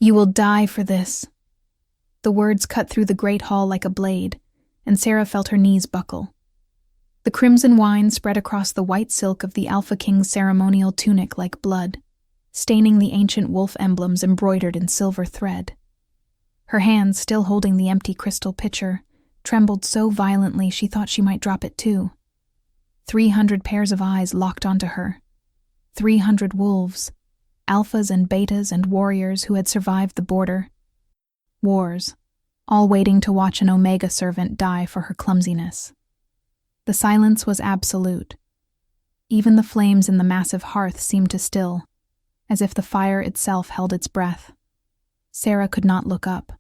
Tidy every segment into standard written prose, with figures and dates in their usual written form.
You will die for this." The words cut through the great hall like a blade, and Sarah felt her knees buckle. The crimson wine spread across the white silk of the Alpha King's ceremonial tunic like blood, staining the ancient wolf emblems embroidered in silver thread. Her hands, still holding the empty crystal pitcher, trembled so violently she thought she might drop it too. 300 pairs of eyes locked onto her. 300 wolves, alphas and betas and warriors who had survived the border. Wars, all waiting to watch an Omega servant die for her clumsiness. The silence was absolute. Even the flames in the massive hearth seemed to still, as if the fire itself held its breath. Sarah could not look up.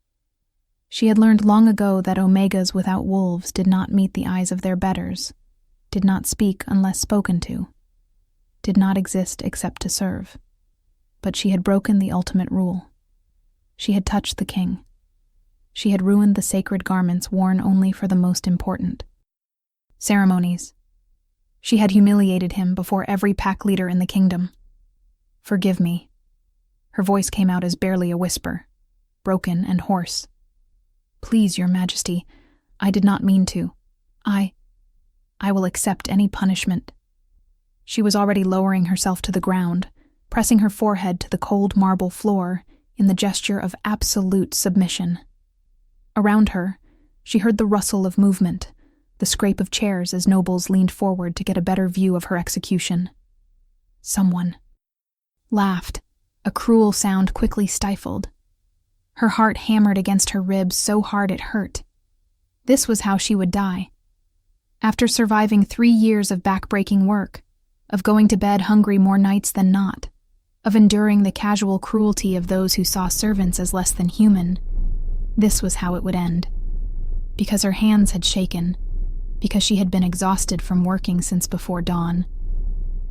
She had learned long ago that Omegas without wolves did not meet the eyes of their betters, did not speak unless spoken to, did not exist except to serve. But she had broken the ultimate rule. She had touched the king. She had ruined the sacred garments worn only for the most important. Ceremonies. She had humiliated him before every pack leader in the kingdom. "Forgive me." Her voice came out as barely a whisper, broken and hoarse. "Please, Your Majesty, I did not mean to. I will accept any punishment." She was already lowering herself to the ground, pressing her forehead to the cold marble floor in the gesture of absolute submission. Around her, she heard the rustle of movement, the scrape of chairs as nobles leaned forward to get a better view of her execution. Someone laughed, a cruel sound quickly stifled. Her heart hammered against her ribs so hard it hurt. This was how she would die. After surviving 3 years of back-breaking work, of going to bed hungry more nights than not, of enduring the casual cruelty of those who saw servants as less than human, this was how it would end. Because her hands had shaken, because she had been exhausted from working since before dawn,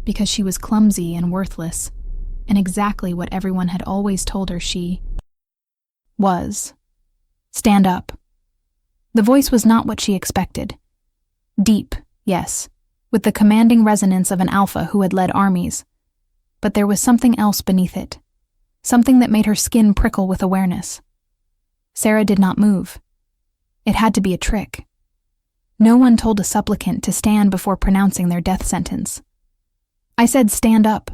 because she was clumsy and worthless, and exactly what everyone had always told her she was. "Stand up." The voice was not what she expected. Deep, yes, with the commanding resonance of an alpha who had led armies. But there was something else beneath it, something that made her skin prickle with awareness. Sarah did not move. It had to be a trick. No one told a supplicant to stand before pronouncing their death sentence. "I said stand up."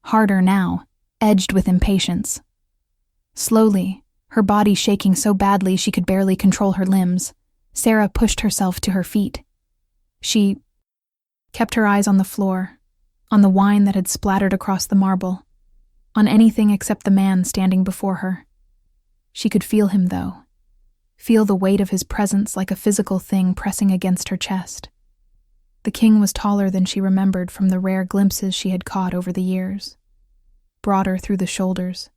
Harder now, edged with impatience. Slowly, her body shaking so badly she could barely control her limbs, Sarah pushed herself to her feet. She kept her eyes on the floor, on the wine that had splattered across the marble, on anything except the man standing before her. She could feel him, though. Feel the weight of his presence like a physical thing pressing against her chest. The king was taller than she remembered from the rare glimpses she had caught over the years. Broader through the shoulders.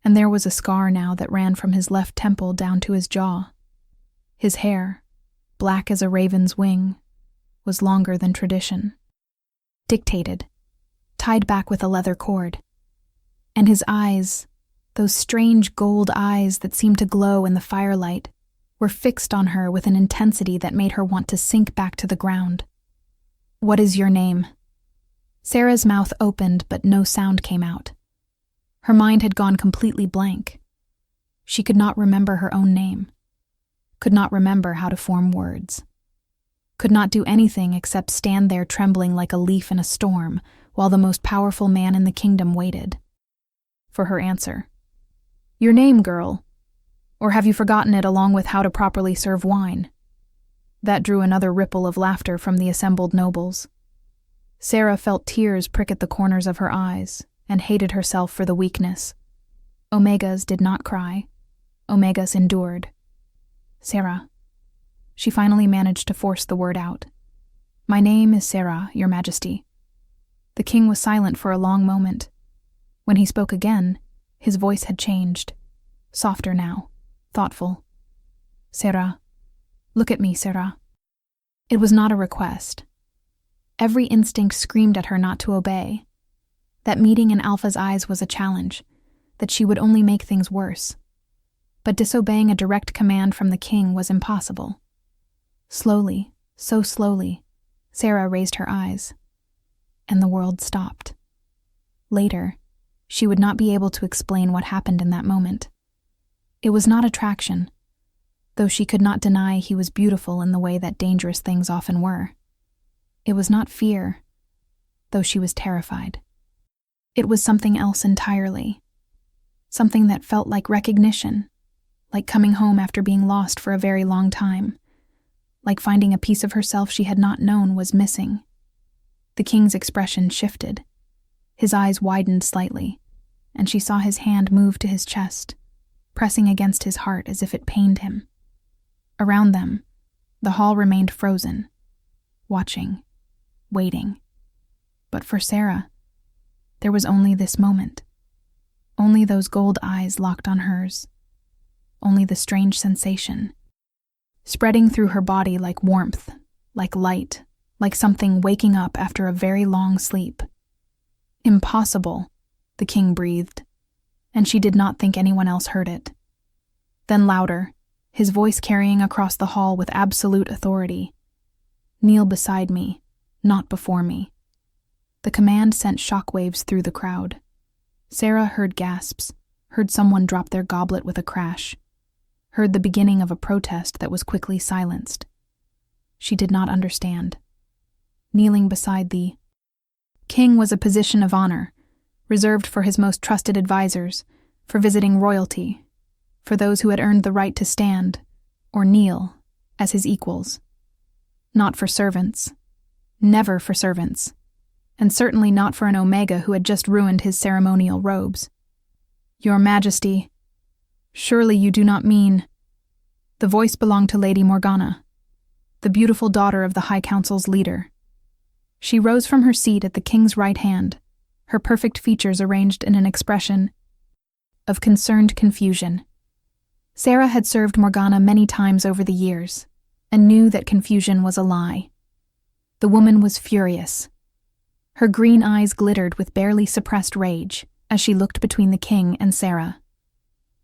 And there was a scar now that ran from his left temple down to his jaw. His hair, black as a raven's wing, was longer than tradition. Dictated, tied back with a leather cord. And his eyes, those strange gold eyes that seemed to glow in the firelight, were fixed on her with an intensity that made her want to sink back to the ground. "What is your name?" Sarah's mouth opened, but no sound came out. Her mind had gone completely blank. She could not remember her own name. Could not remember how to form words. Could not do anything except stand there trembling like a leaf in a storm while the most powerful man in the kingdom waited for her answer. "Your name, girl? Or have you forgotten it along with how to properly serve wine?" That drew another ripple of laughter from the assembled nobles. Sarah felt tears prick at the corners of her eyes and hated herself for the weakness. Omegas did not cry. Omegas endured. "Sarah." She finally managed to force the word out. "My name is Sarah, Your Majesty." The king was silent for a long moment. When he spoke again, his voice had changed. Softer now, thoughtful. "Sarah. Look at me, Sarah." It was not a request. Every instinct screamed at her not to obey. That meeting in Alpha's eyes was a challenge, that she would only make things worse. But disobeying a direct command from the king was impossible. Slowly, so slowly, Sarah raised her eyes, and the world stopped. Later, She would not be able to explain what happened in that moment. It was not attraction, though she could not deny he was beautiful in the way that dangerous things often were. It was not fear, though she was terrified. It was something else entirely. Something that felt like recognition, like coming home after being lost for a very long time, like finding a piece of herself she had not known was missing. The king's expression shifted. His eyes widened slightly, and she saw his hand move to his chest, pressing against his heart as if it pained him. Around them, the hall remained frozen, watching, waiting. But for Sarah, there was only this moment. Only those gold eyes locked on hers. Only the strange sensation, spreading through her body like warmth, like light, like something waking up after a very long sleep. Impossible, the king breathed, and she did not think anyone else heard it. Then louder, his voice carrying across the hall with absolute authority. Kneel beside me, not before me. The command sent shockwaves through the crowd. Sarah heard gasps, heard someone drop their goblet with a crash, heard the beginning of a protest that was quickly silenced. She did not understand. Kneeling beside the king was a position of honor, reserved for his most trusted advisors, for visiting royalty, for those who had earned the right to stand, or kneel, as his equals. Not for servants. Never for servants. And certainly not for an Omega who had just ruined his ceremonial robes. Your Majesty, surely you do not mean... The voice belonged to Lady Morgana, the beautiful daughter of the High Council's leader. She rose from her seat at the king's right hand, her perfect features arranged in an expression of concerned confusion. Sarah had served Morgana many times over the years, and knew that confusion was a lie. The woman was furious. Her green eyes glittered with barely suppressed rage as she looked between the king and Sarah.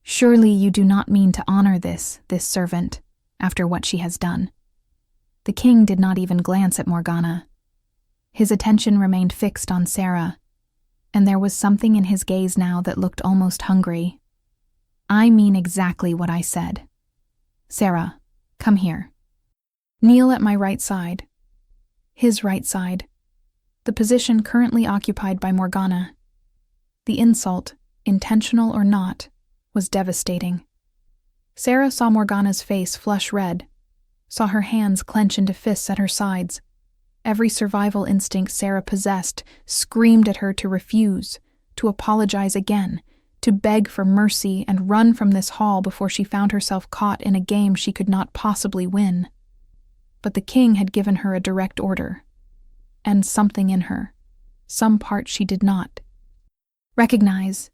Surely you do not mean to honor this servant, after what she has done. The king did not even glance at Morgana. His attention remained fixed on Sarah, and there was something in his gaze now that looked almost hungry. I mean exactly what I said. Sarah, come here. Kneel at my right side. His right side. The position currently occupied by Morgana. The insult, intentional or not, was devastating. Sarah saw Morgana's face flush red, saw her hands clench into fists at her sides. Every survival instinct Sarah possessed screamed at her to refuse, to apologize again, to beg for mercy and run from this hall before she found herself caught in a game she could not possibly win. But the king had given her a direct order, and something in her, some part she did not recognize,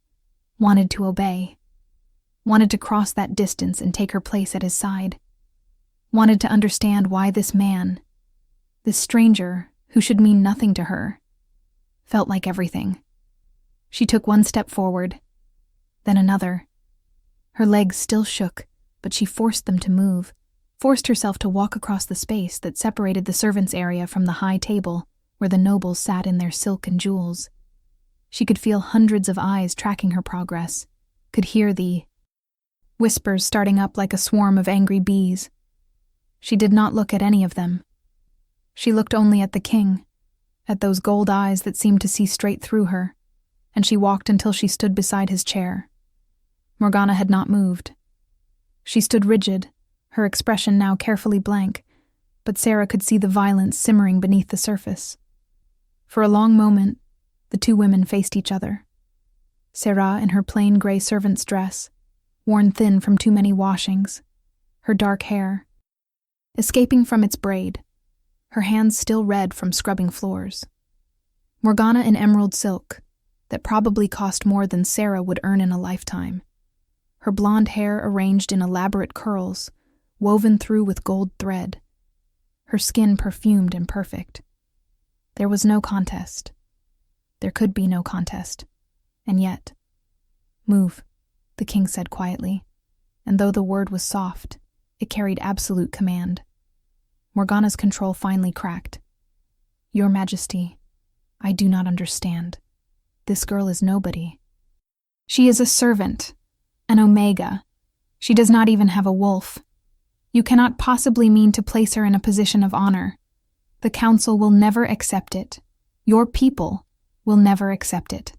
wanted to obey, wanted to cross that distance and take her place at his side, wanted to understand why this man, this stranger who should mean nothing to her, felt like everything. She took one step forward, then another. Her legs still shook, but she forced them to move, forced herself to walk across the space that separated the servants' area from the high table where the nobles sat in their silk and jewels. She could feel hundreds of eyes tracking her progress, could hear the whispers starting up like a swarm of angry bees. She did not look at any of them. She looked only at the king, at those gold eyes that seemed to see straight through her, and she walked until she stood beside his chair. Morgana had not moved. She stood rigid, her expression now carefully blank, but Sarah could see the violence simmering beneath the surface. For a long moment, the two women faced each other. Sarah in her plain gray servant's dress, worn thin from too many washings, her dark hair escaping from its braid, her hands still red from scrubbing floors. Morgana in emerald silk, that probably cost more than Sarah would earn in a lifetime. Her blonde hair arranged in elaborate curls, woven through with gold thread. Her skin perfumed and perfect. There was no contest. There could be no contest. And yet, move, the king said quietly, and though the word was soft, it carried absolute command. Morgana's control finally cracked. Your Majesty, I do not understand. This girl is nobody. She is a servant, an omega. She does not even have a wolf. You cannot possibly mean to place her in a position of honor. The council will never accept it. Your people will never accept it."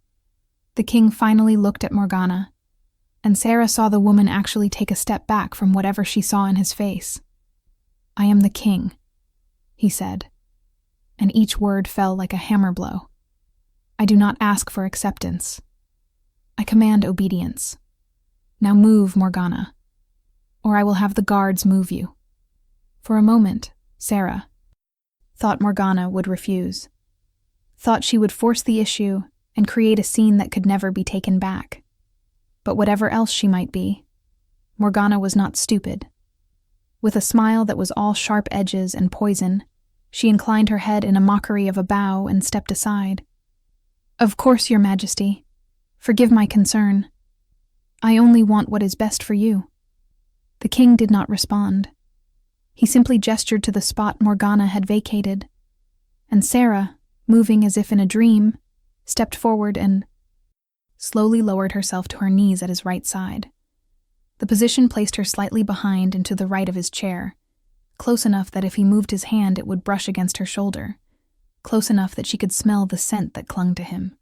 The king finally looked at Morgana, and Sarah saw the woman actually take a step back from whatever she saw in his face. "I am the king," he said, and each word fell like a hammer blow. "I do not ask for acceptance. I command obedience. Now move, Morgana, or I will have the guards move you." For a moment, Sarah thought Morgana would refuse, thought she would force the issue and create a scene that could never be taken back. But whatever else she might be, Morgana was not stupid. With a smile that was all sharp edges and poison, she inclined her head in a mockery of a bow and stepped aside. "Of course, Your Majesty. Forgive my concern. I only want what is best for you." The king did not respond. He simply gestured to the spot Morgana had vacated, and Sarah, moving as if in a dream, stepped forward and slowly lowered herself to her knees at his right side. The position placed her slightly behind and to the right of his chair, close enough that if he moved his hand it would brush against her shoulder, close enough that she could smell the scent that clung to him.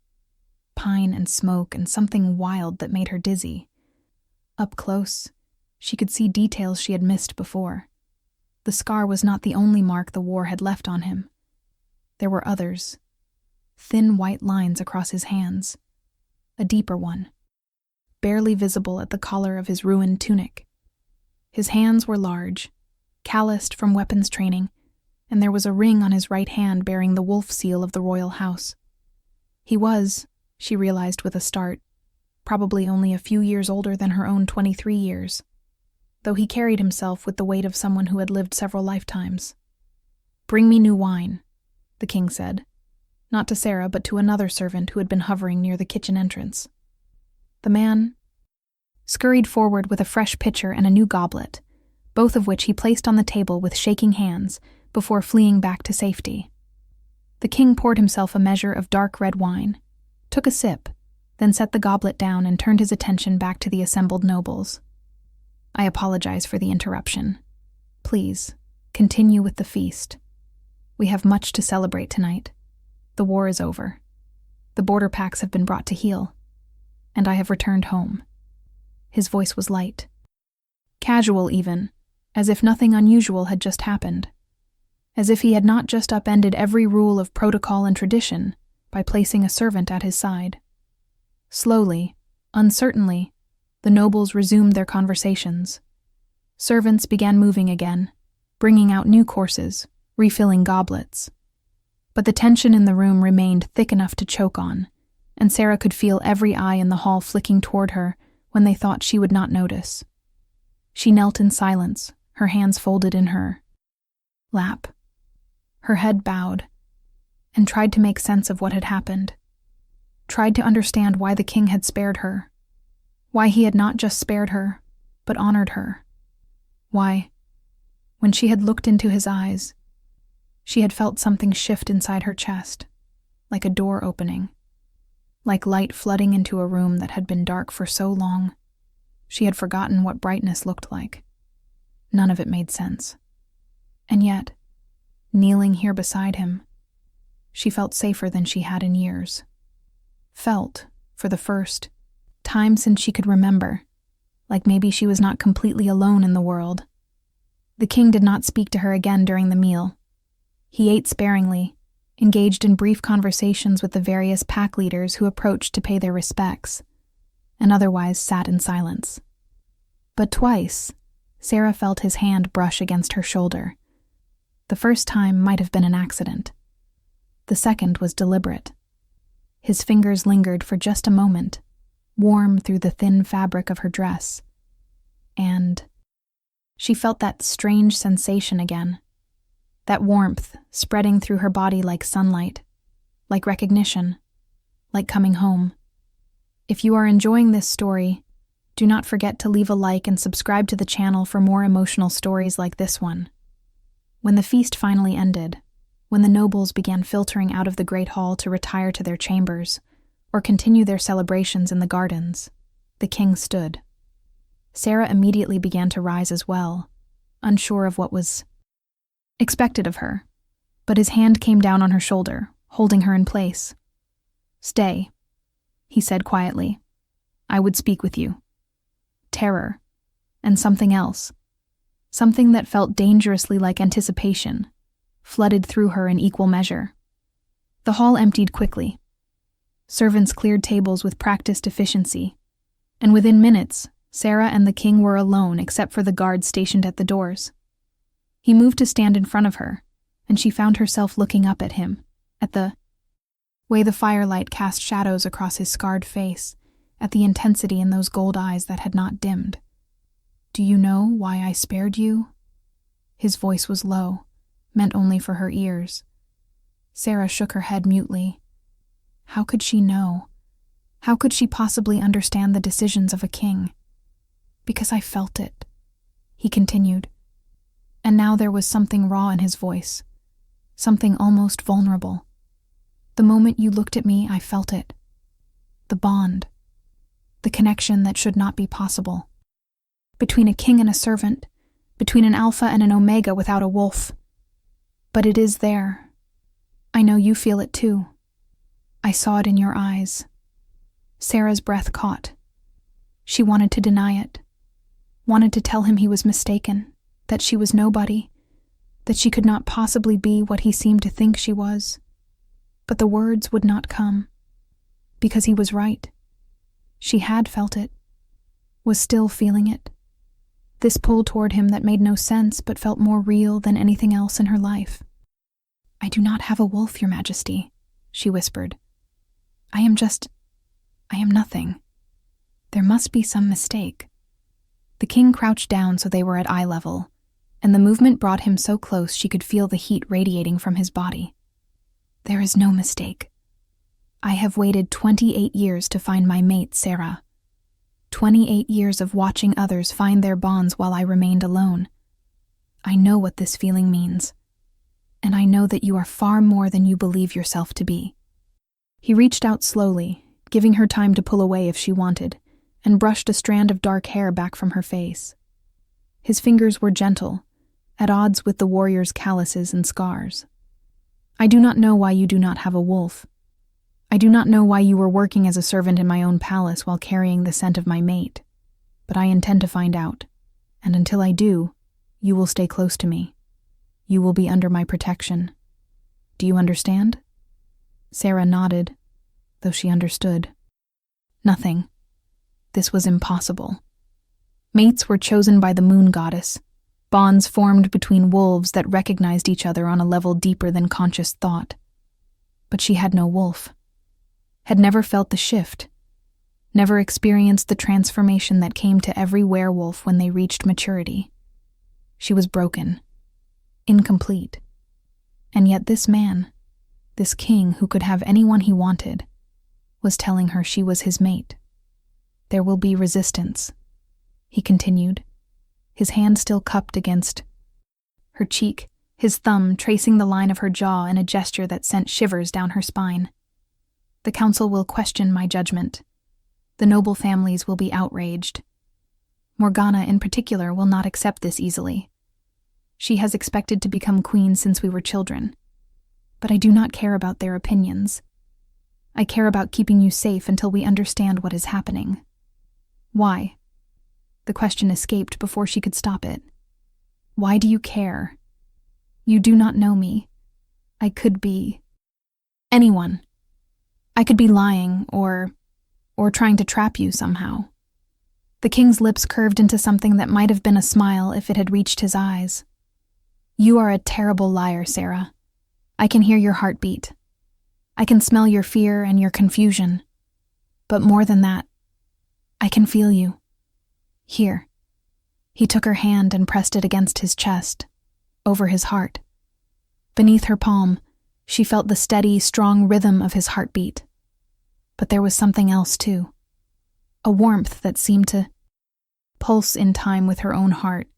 Pine and smoke and something wild that made her dizzy. Up close, she could see details she had missed before. The scar was not the only mark the war had left on him. There were others. Thin white lines across his hands. A deeper one, barely visible at the collar of his ruined tunic. His hands were large, calloused from weapons training, and there was a ring on his right hand bearing the wolf seal of the royal house. He was, she realized with a start, probably only a few years older than her own 23 years, though he carried himself with the weight of someone who had lived several lifetimes. "Bring me new wine," the king said, not to Sarah but to another servant who had been hovering near the kitchen entrance. The man scurried forward with a fresh pitcher and a new goblet, both of which he placed on the table with shaking hands before fleeing back to safety. The king poured himself a measure of dark red wine, took a sip, then set the goblet down and turned his attention back to the assembled nobles. "I apologize for the interruption. Please, continue with the feast. We have much to celebrate tonight. The war is over. The border packs have been brought to heel, and I have returned home." His voice was light, casual even, as if nothing unusual had just happened, as if he had not just upended every rule of protocol and tradition by placing a servant at his side. Slowly, uncertainly, the nobles resumed their conversations. Servants began moving again, bringing out new courses, refilling goblets. But the tension in the room remained thick enough to choke on, and Sarah could feel every eye in the hall flicking toward her when they thought she would not notice. She knelt in silence, her hands folded in her lap, her head bowed, and tried to make sense of what had happened. Tried to understand why the king had spared her, why he had not just spared her, but honored her. Why, when she had looked into his eyes, she had felt something shift inside her chest, like a door opening, like light flooding into a room that had been dark for so long. She had forgotten what brightness looked like. None of it made sense. And yet, kneeling here beside him, she felt safer than she had in years. Felt, for the first time since she could remember, like maybe she was not completely alone in the world. The king did not speak to her again during the meal. He ate sparingly, engaged in brief conversations with the various pack leaders who approached to pay their respects, and otherwise sat in silence. But twice, Sarah felt his hand brush against her shoulder. The first time might have been an accident. The second was deliberate. His fingers lingered for just a moment, warm through the thin fabric of her dress. And she felt that strange sensation again. That warmth spreading through her body like sunlight, like recognition, like coming home. If you are enjoying this story, do not forget to leave a like and subscribe to the channel for more emotional stories like this one. When the feast finally ended, when the nobles began filtering out of the great hall to retire to their chambers or continue their celebrations in the gardens, The king stood. Sarah immediately began to rise as well, unsure of what was expected of her, but his hand came down on her shoulder, holding her in place. "Stay," he said quietly. "I would speak with you." Terror, and something else, something that felt dangerously like anticipation, flooded through her in equal measure. The hall emptied quickly. Servants cleared tables with practiced efficiency, and within minutes, Sarah and the king were alone except for the guards stationed at the doors. He moved to stand in front of her, and she found herself looking up at him, at the way the firelight cast shadows across his scarred face, at the intensity in those gold eyes that had not dimmed. "Do you know why I spared you?" His voice was low, meant only for her ears. Sarah shook her head mutely. How could she know? How could she possibly understand the decisions of a king? "Because I felt it," he continued. And now there was something raw in his voice, something almost vulnerable. "The moment you looked at me, I felt it. The bond. The connection that should not be possible. Between a king and a servant, between an alpha and an omega without a wolf. But it is there. I know you feel it too. I saw it in your eyes." Sarah's breath caught. She wanted to deny it, wanted to tell him he was mistaken, that she was nobody, that she could not possibly be what he seemed to think she was. But the words would not come, because he was right. She had felt it, was still feeling it. This pull toward him that made no sense but felt more real than anything else in her life. "I do not have a wolf, Your Majesty," she whispered. I am nothing. There must be some mistake." The king crouched down so they were at eye level, and the movement brought him so close she could feel the heat radiating from his body. "There is no mistake. I have waited 28 years to find my mate, Sarah. 28 years of watching others find their bonds while I remained alone. I know what this feeling means, and I know that you are far more than you believe yourself to be." He reached out slowly, giving her time to pull away if she wanted, and brushed a strand of dark hair back from her face. His fingers were gentle, at odds with the warrior's calluses and scars. "I do not know why you do not have a wolf. I do not know why you were working as a servant in my own palace while carrying the scent of my mate, but I intend to find out, and until I do, you will stay close to me. You will be under my protection. Do you understand?" Sarah nodded, though she understood. Nothing. This was impossible. Mates were chosen by the moon goddess, bonds formed between wolves that recognized each other on a level deeper than conscious thought. But she had no wolf, had never felt the shift, never experienced the transformation that came to every werewolf when they reached maturity. She was broken, incomplete. And yet this man, this king who could have anyone he wanted, was telling her she was his mate. "There will be resistance," he continued, his hand still cupped against her cheek, his thumb tracing the line of her jaw in a gesture that sent shivers down her spine. "The council will question my judgment. The noble families will be outraged. Morgana, in particular, will not accept this easily. She has expected to become queen since we were children. But I do not care about their opinions. I care about keeping you safe until we understand what is happening." "Why?" The question escaped before she could stop it. "Why do you care? You do not know me. I could be anyone. I could be lying or trying to trap you somehow." The king's lips curved into something that might have been a smile if it had reached his eyes. "You are a terrible liar, Sarah. I can hear your heartbeat. I can smell your fear and your confusion. But more than that, I can feel you. Here." He took her hand and pressed it against his chest, over his heart. Beneath her palm, she felt the steady, strong rhythm of his heartbeat. But there was something else too. A warmth that seemed to pulse in time with her own heart,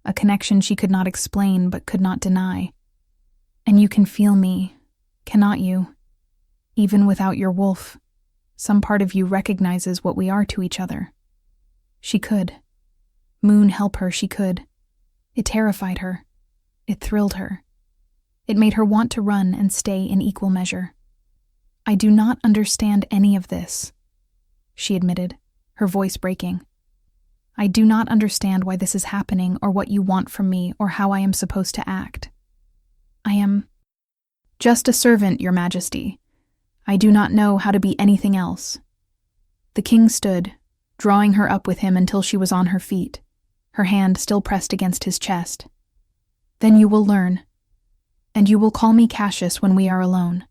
a connection she could not explain but could not deny. "And you can feel me, cannot you? Even without your wolf, some part of you recognizes what we are to each other." She could. Moon help her, she could. It terrified her. It thrilled her. It made her want to run and stay in equal measure. "I do not understand any of this," she admitted, her voice breaking. "I do not understand why this is happening or what you want from me or how I am supposed to act. I am just a servant, Your Majesty. I do not know how to be anything else." The king stood, drawing her up with him until she was on her feet, her hand still pressed against his chest. "Then you will learn, and you will call me Cassius when we are alone.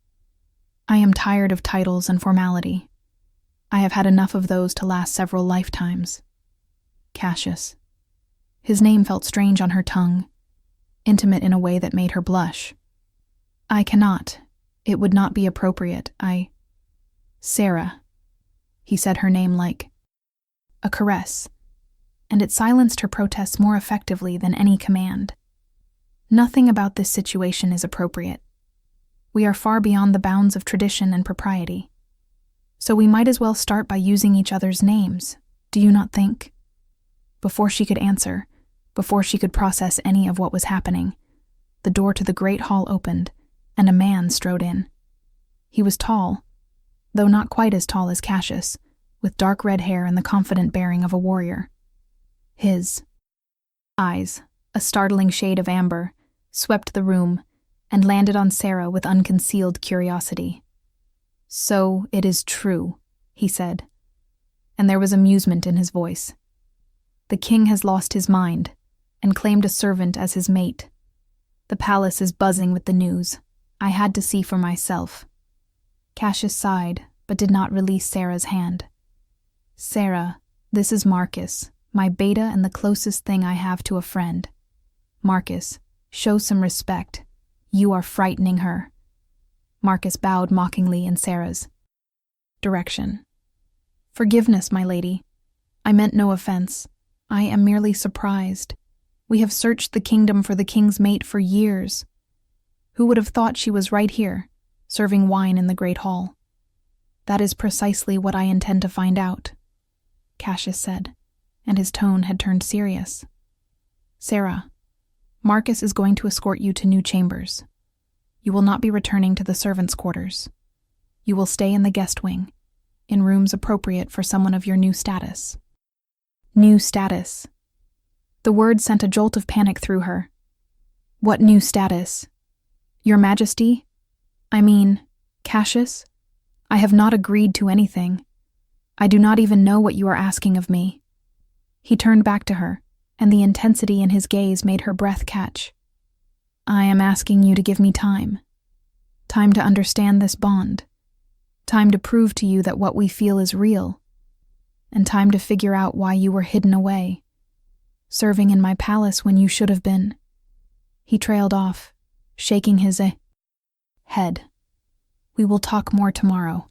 I am tired of titles and formality. I have had enough of those to last several lifetimes. Cassius." His name felt strange on her tongue, intimate in a way that made her blush. "I cannot. It would not be appropriate. Sarah." He said her name like a caress, and it silenced her protests more effectively than any command. "Nothing about this situation is appropriate. We are far beyond the bounds of tradition and propriety. So we might as well start by using each other's names, do you not think?" Before she could answer, before she could process any of what was happening, the door to the great hall opened, and a man strode in. He was tall, though not quite as tall as Cassius, with dark red hair and the confident bearing of a warrior. His eyes, a startling shade of amber, swept the room and landed on Sarah with unconcealed curiosity. "So it is true," he said, and there was amusement in his voice. "The king has lost his mind and claimed a servant as his mate. The palace is buzzing with the news. I had to see for myself." Cassius sighed, but did not release Sarah's hand. "Sarah, this is Marcus, my beta and the closest thing I have to a friend. Marcus, show some respect. You are frightening her." Marcus bowed mockingly in Sarah's direction. "Forgiveness, my lady. I meant no offense. I am merely surprised. We have searched the kingdom for the king's mate for years. Who would have thought she was right here, serving wine in the great hall? That is precisely what I intend to find out," Cassius said, and his tone had turned serious. "Sarah, Marcus is going to escort you to new chambers. You will not be returning to the servants' quarters. You will stay in the guest wing, in rooms appropriate for someone of your new status." New status. The word sent a jolt of panic through her. "What new status? Your Majesty? I mean, Cassius? I have not agreed to anything. I do not even know what you are asking of me." He turned back to her, and the intensity in his gaze made her breath catch. "I am asking you to give me time. Time to understand this bond. Time to prove to you that what we feel is real. And time to figure out why you were hidden away, serving in my palace when you should have been." He trailed off, shaking his head. "We will talk more tomorrow.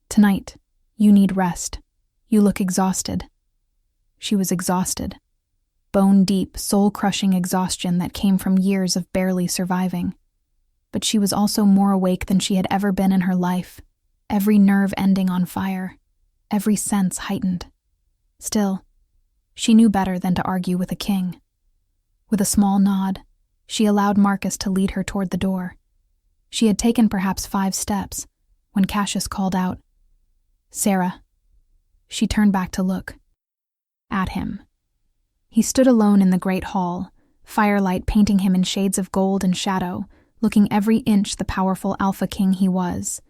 Tonight, you need rest. You look exhausted." She was exhausted. Bone-deep, soul-crushing exhaustion that came from years of barely surviving. But she was also more awake than she had ever been in her life, every nerve ending on fire, every sense heightened. Still, she knew better than to argue with a king. With a small nod, she allowed Marcus to lead her toward the door. She had taken perhaps 5 steps when Cassius called out, "Sarah." She turned back to look at him. He stood alone in the great hall, firelight painting him in shades of gold and shadow, looking every inch the powerful alpha king he was.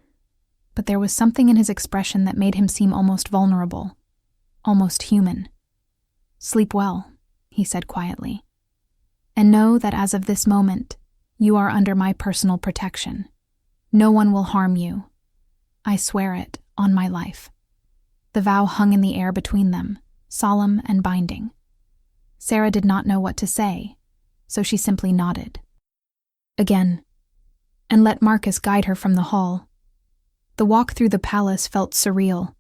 But there was something in his expression that made him seem almost vulnerable, almost human. "Sleep well," he said quietly. "And know that as of this moment, you are under my personal protection. No one will harm you. I swear it on my life." The vow hung in the air between them, solemn and binding. Sarah did not know what to say, so she simply nodded. Again, and let Marcus guide her from the hall. The walk through the palace felt surreal.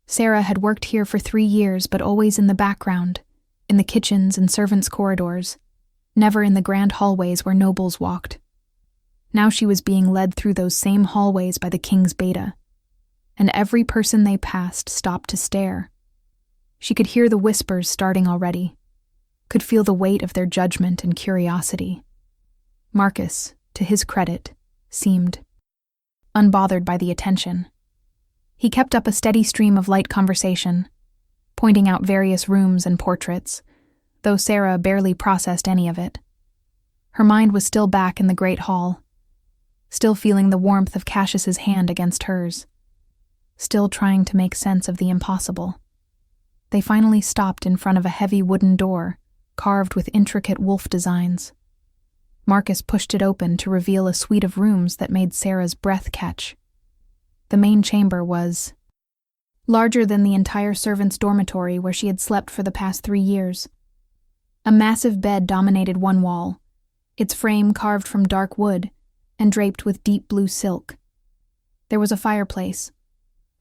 Sarah had worked here for 3 years, but always in the background, in the kitchens and servants' corridors, never in the grand hallways where nobles walked. Now she was being led through those same hallways by the king's beta, and every person they passed stopped to stare. She could hear the whispers starting already, could feel the weight of their judgment and curiosity. Marcus, to his credit, seemed unbothered by the attention. He kept up a steady stream of light conversation, pointing out various rooms and portraits, though Sarah barely processed any of it. Her mind was still back in the great hall, still feeling the warmth of Cassius's hand against hers, still trying to make sense of the impossible. They finally stopped in front of a heavy wooden door, carved with intricate wolf designs. Marcus pushed it open to reveal a suite of rooms that made Sarah's breath catch. The main chamber was larger than the entire servants' dormitory where she had slept for the past 3 years. A massive bed dominated one wall, its frame carved from dark wood and draped with deep blue silk. There was a fireplace,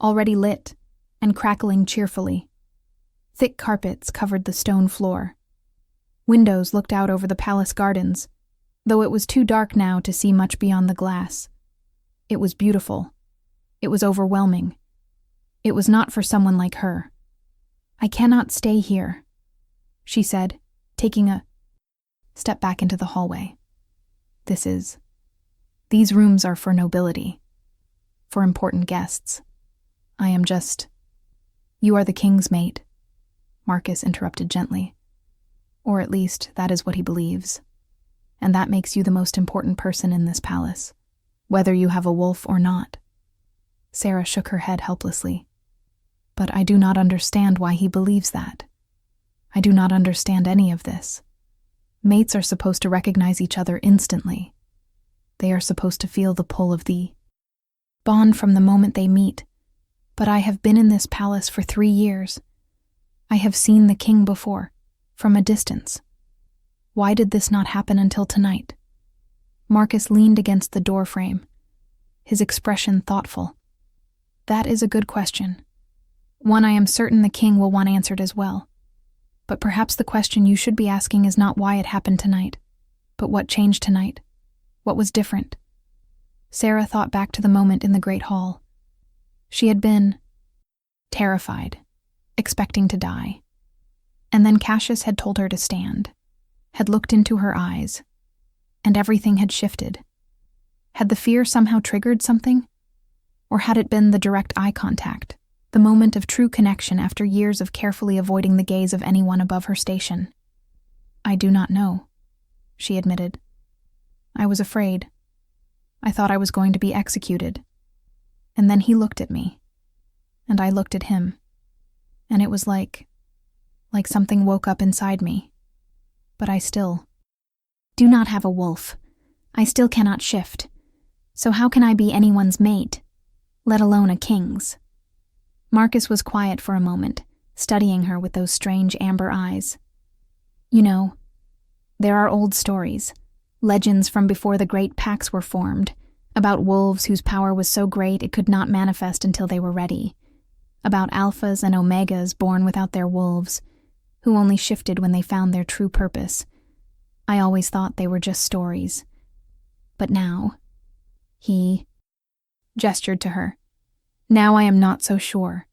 already lit and crackling cheerfully. Thick carpets covered the stone floor. Windows looked out over the palace gardens, though it was too dark now to see much beyond the glass. It was beautiful. It was overwhelming. It was not for someone like her. "I cannot stay here," she said, taking a step back into the hallway. These rooms are for nobility, for important guests. I am just— "You are the king's mate," Marcus interrupted gently. "Or at least that is what he believes. And that makes you the most important person in this palace, whether you have a wolf or not." Sarah shook her head helplessly. "But I do not understand why he believes that. I do not understand any of this. Mates are supposed to recognize each other instantly. They are supposed to feel the pull of the bond from the moment they meet. But I have been in this palace for 3 years. I have seen the king before, from a distance. Why did this not happen until tonight?" Marcus leaned against the doorframe, his expression thoughtful. "That is a good question. One I am certain the king will want answered as well. But perhaps the question you should be asking is not why it happened tonight, but what changed tonight. What was different?" Sarah thought back to the moment in the great hall. She had been terrified, expecting to die. And then Cassius had told her to stand, had looked into her eyes, and everything had shifted. Had the fear somehow triggered something? Or had it been the direct eye contact, the moment of true connection after years of carefully avoiding the gaze of anyone above her station? "I do not know," she admitted. "I was afraid. I thought I was going to be executed. And then he looked at me, and I looked at him, and it was like something woke up inside me. But I still do not have a wolf. I still cannot shift. So how can I be anyone's mate, let alone a king's?" Marcus was quiet for a moment, studying her with those strange amber eyes. "You know, there are old stories, legends from before the great packs were formed, about wolves whose power was so great it could not manifest until they were ready, about alphas and omegas born without their wolves, who only shifted when they found their true purpose. I always thought they were just stories. But now," he gestured to her, "now I am not so sure."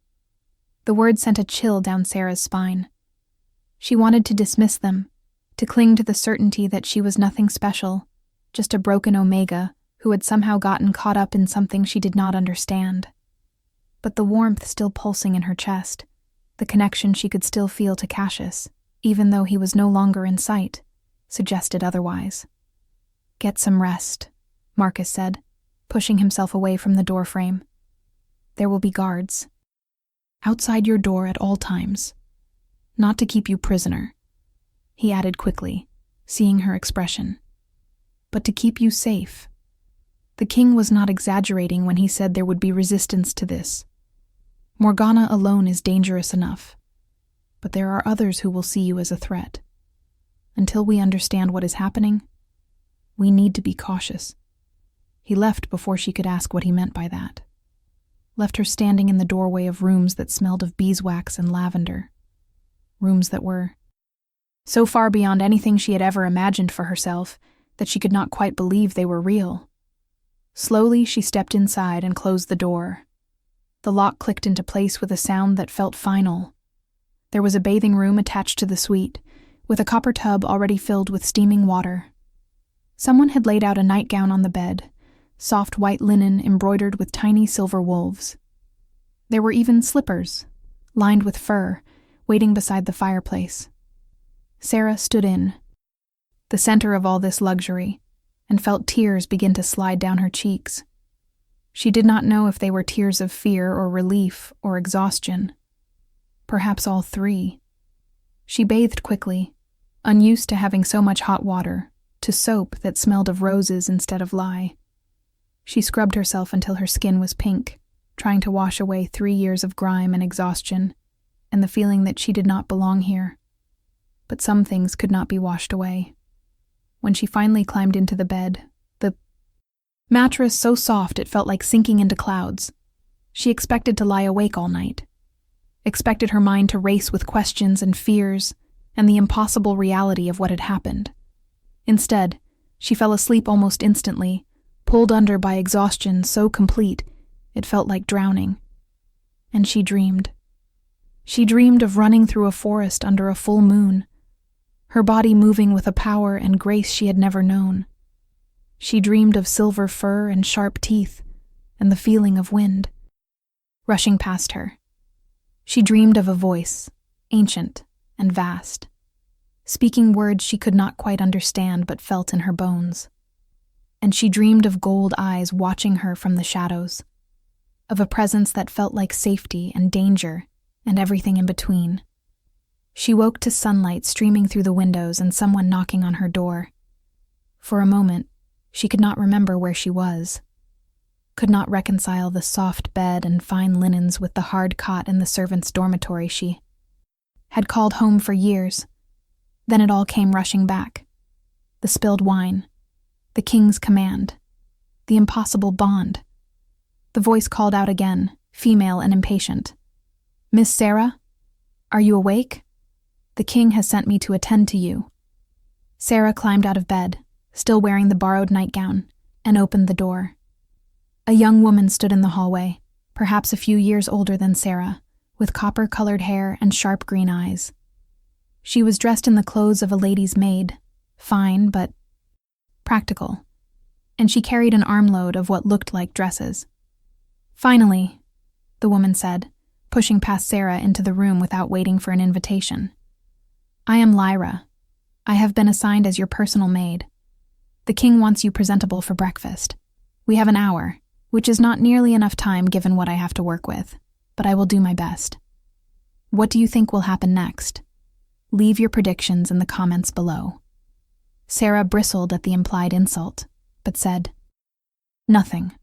The word sent a chill down Sarah's spine. She wanted to dismiss them, to cling to the certainty that she was nothing special, just a broken omega who had somehow gotten caught up in something she did not understand. But the warmth still pulsing in her chest, the connection she could still feel to Cassius, even though he was no longer in sight, suggested otherwise. "Get some rest," Marcus said, pushing himself away from the doorframe. "There will be guards outside your door at all times. Not to keep you prisoner," he added quickly, seeing her expression, "but to keep you safe. The king was not exaggerating when he said there would be resistance to this. Morgana alone is dangerous enough, but there are others who will see you as a threat. Until we understand what is happening, we need to be cautious." He left before she could ask what he meant by that. Left her standing in the doorway of rooms that smelled of beeswax and lavender. Rooms that were so far beyond anything she had ever imagined for herself that she could not quite believe they were real. Slowly, she stepped inside and closed the door. The lock clicked into place with a sound that felt final. There was a bathing room attached to the suite, with a copper tub already filled with steaming water. Someone had laid out a nightgown on the bed, soft white linen embroidered with tiny silver wolves. There were even slippers, lined with fur, waiting beside the fireplace. Sarah stood in, the center of all this luxury, and felt tears begin to slide down her cheeks. She did not know if they were tears of fear or relief or exhaustion. Perhaps all three. She bathed quickly, unused to having so much hot water, to soap that smelled of roses instead of lye. She scrubbed herself until her skin was pink, trying to wash away 3 years of grime and exhaustion, and the feeling that she did not belong here. But some things could not be washed away. When she finally climbed into the bed, the mattress so soft it felt like sinking into clouds. She expected to lie awake all night, expected her mind to race with questions and fears and the impossible reality of what had happened. Instead, she fell asleep almost instantly, pulled under by exhaustion so complete it felt like drowning. And she dreamed. She dreamed of running through a forest under a full moon, her body moving with a power and grace she had never known. She dreamed of silver fur and sharp teeth, and the feeling of wind rushing past her. She dreamed of a voice, ancient and vast, speaking words she could not quite understand but felt in her bones. And she dreamed of gold eyes watching her from the shadows, of a presence that felt like safety and danger and everything in between. She woke to sunlight streaming through the windows and someone knocking on her door. For a moment, she could not remember where she was, could not reconcile the soft bed and fine linens with the hard cot in the servants' dormitory she had called home for years. Then it all came rushing back. The spilled wine, the king's command, the impossible bond. The voice called out again, female and impatient. "Miss Sarah? Are you awake? The king has sent me to attend to you." Sarah climbed out of bed, still wearing the borrowed nightgown, and opened the door. A young woman stood in the hallway, perhaps a few years older than Sarah, with copper-colored hair and sharp green eyes. She was dressed in the clothes of a lady's maid, fine but practical, and she carried an armload of what looked like dresses. "Finally," the woman said, pushing past Sarah into the room without waiting for an invitation. "I am Lyra. I have been assigned as your personal maid. The king wants you presentable for breakfast. We have an hour, which is not nearly enough time given what I have to work with, but I will do my best. What do you think will happen next? Leave your predictions in the comments below." Sarah bristled at the implied insult, but said, "Nothing."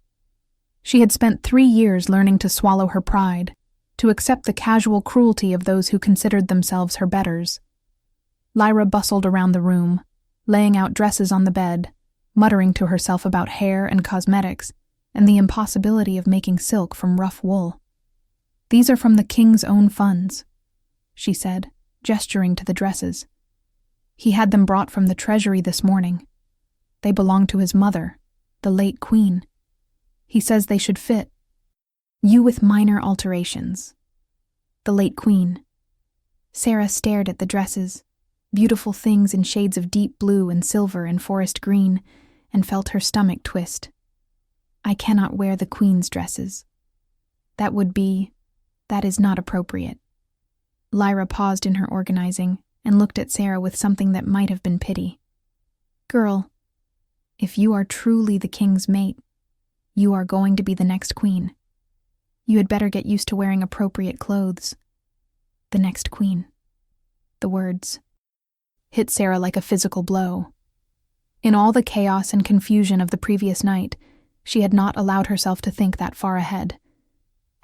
She had spent 3 years learning to swallow her pride, to accept the casual cruelty of those who considered themselves her betters. Lyra bustled around the room, laying out dresses on the bed, muttering to herself about hair and cosmetics, and the impossibility of making silk from rough wool. "These are from the king's own funds," she said, gesturing to the dresses. "He had them brought from the treasury this morning. They belong to his mother, the late queen. He says they should fit you with minor alterations." The late queen. Sarah stared at the dresses, beautiful things in shades of deep blue and silver and forest green, and felt her stomach twist. "I cannot wear the queen's dresses. That is not appropriate." Lyra paused in her organizing and looked at Sarah with something that might have been pity. "Girl, if you are truly the king's mate, you are going to be the next queen. You had better get used to wearing appropriate clothes. The next queen." The words hit Sarah like a physical blow. In all the chaos and confusion of the previous night, she had not allowed herself to think that far ahead,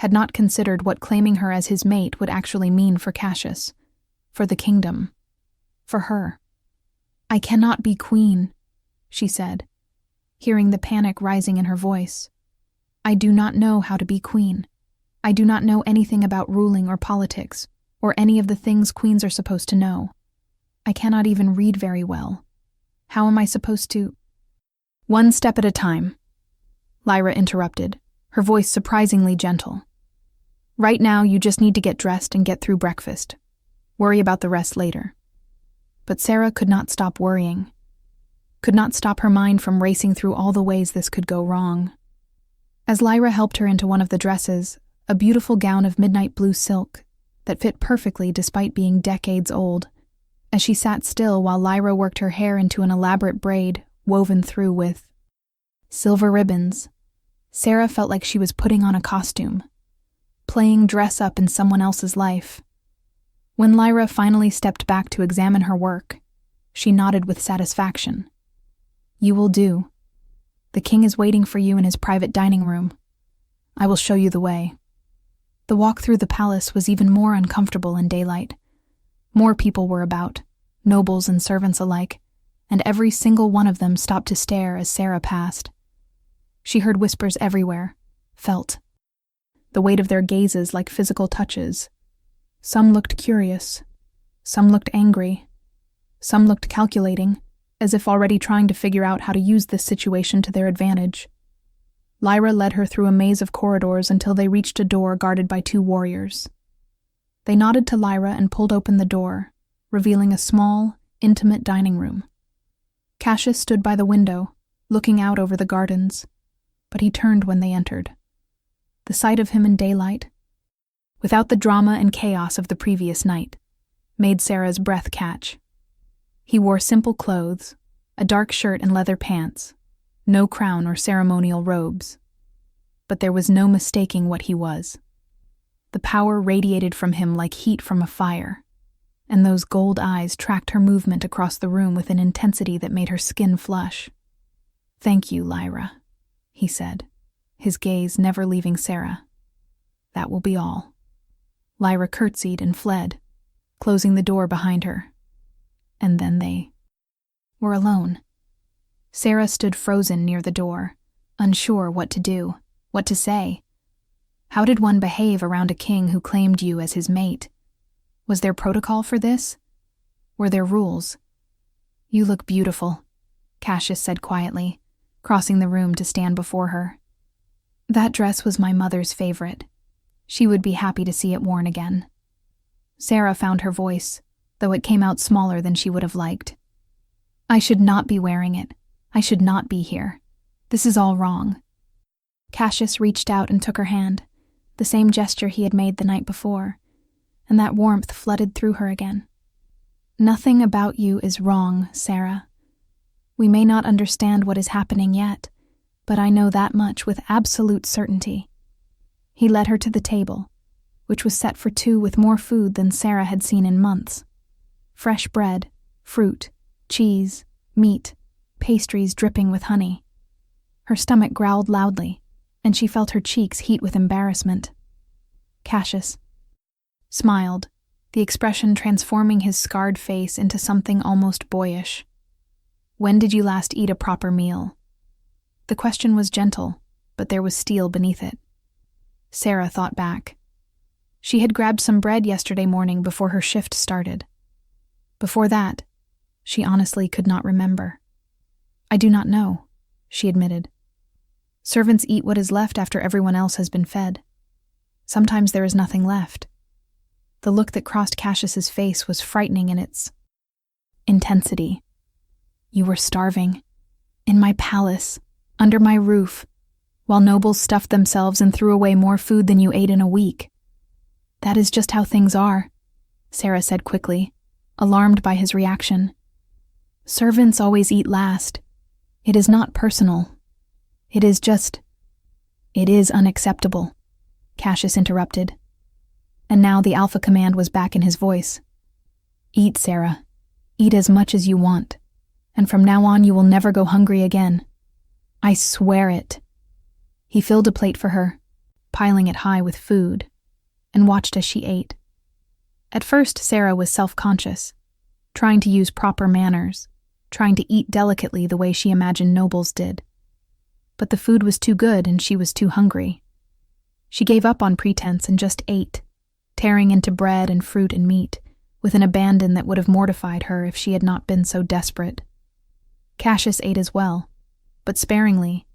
had not considered what claiming her as his mate would actually mean for Cassius, for the kingdom, for her. "I cannot be queen," she said, hearing the panic rising in her voice. "I do not know how to be queen. I do not know anything about ruling or politics, or any of the things queens are supposed to know. I cannot even read very well. How am I supposed to—" "One step at a time," Lyra interrupted, her voice surprisingly gentle. "Right now, you just need to get dressed and get through breakfast. Worry about the rest later. But Sarah could not stop worrying, could not stop her mind from racing through all the ways this could go wrong. As Lyra helped her into one of the dresses, a beautiful gown of midnight blue silk that fit perfectly despite being decades old, as she sat still while Lyra worked her hair into an elaborate braid woven through with silver ribbons, Sarah felt like she was putting on a costume, playing dress-up in someone else's life. When Lyra finally stepped back to examine her work, she nodded with satisfaction. "You will do. The king is waiting for you in his private dining room. I will show you the way." The walk through the palace was even more uncomfortable in daylight. More people were about, nobles and servants alike, and every single one of them stopped to stare as Sarah passed. She heard whispers everywhere, felt the weight of their gazes like physical touches. Some looked curious, some looked angry, some looked calculating, as if already trying to figure out how to use this situation to their advantage. Lyra led her through a maze of corridors until they reached a door guarded by 2 warriors. They nodded to Lyra and pulled open the door, revealing a small, intimate dining room. Cassius stood by the window, looking out over the gardens, but he turned when they entered. The sight of him in daylight, without the drama and chaos of the previous night, made Sarah's breath catch. He wore simple clothes, a dark shirt and leather pants, no crown or ceremonial robes. But there was no mistaking what he was. The power radiated from him like heat from a fire, and those gold eyes tracked her movement across the room with an intensity that made her skin flush. "Thank you, Lyra," he said, his gaze never leaving Sarah. "That will be all." Lyra curtsied and fled, closing the door behind her. And then they were alone. Sarah stood frozen near the door, unsure what to do, what to say. How did one behave around a king who claimed you as his mate? Was there protocol for this? Were there rules? "You look beautiful," Cassius said quietly, crossing the room to stand before her. "That dress was my mother's favorite. She would be happy to see it worn again." Sarah found her voice, though it came out smaller than she would have liked. "I should not be wearing it. I should not be here. This is all wrong." Cassius reached out and took her hand, the same gesture he had made the night before, and that warmth flooded through her again. "Nothing about you is wrong, Sarah. We may not understand what is happening yet, but I know that much with absolute certainty." He led her to the table, which was set for 2 with more food than Sarah had seen in months. Fresh bread, fruit, cheese, meat, pastries dripping with honey. Her stomach growled loudly, and she felt her cheeks heat with embarrassment. Cassius smiled, the expression transforming his scarred face into something almost boyish. "When did you last eat a proper meal?" The question was gentle, but there was steel beneath it. Sarah thought back. She had grabbed some bread yesterday morning before her shift started. Before that, she honestly could not remember. "I do not know," she admitted. "Servants eat what is left after everyone else has been fed. Sometimes there is nothing left." The look that crossed Cassius's face was frightening in its intensity. "You were starving. In my palace, under my roof, while nobles stuffed themselves and threw away more food than you ate in a week." "That is just how things are," Sarah said quickly, alarmed by his reaction. "Servants always eat last. It is not personal. It is unacceptable," Cassius interrupted. And now the alpha command was back in his voice. "Eat, Sarah. Eat as much as you want. And from now on you will never go hungry again. I swear it." He filled a plate for her, piling it high with food, and watched as she ate. At first, Sarah was self-conscious, trying to use proper manners, trying to eat delicately the way she imagined nobles did. But the food was too good and she was too hungry. She gave up on pretense and just ate, tearing into bread and fruit and meat, with an abandon that would have mortified her if she had not been so desperate. Cassius ate as well, but sparingly,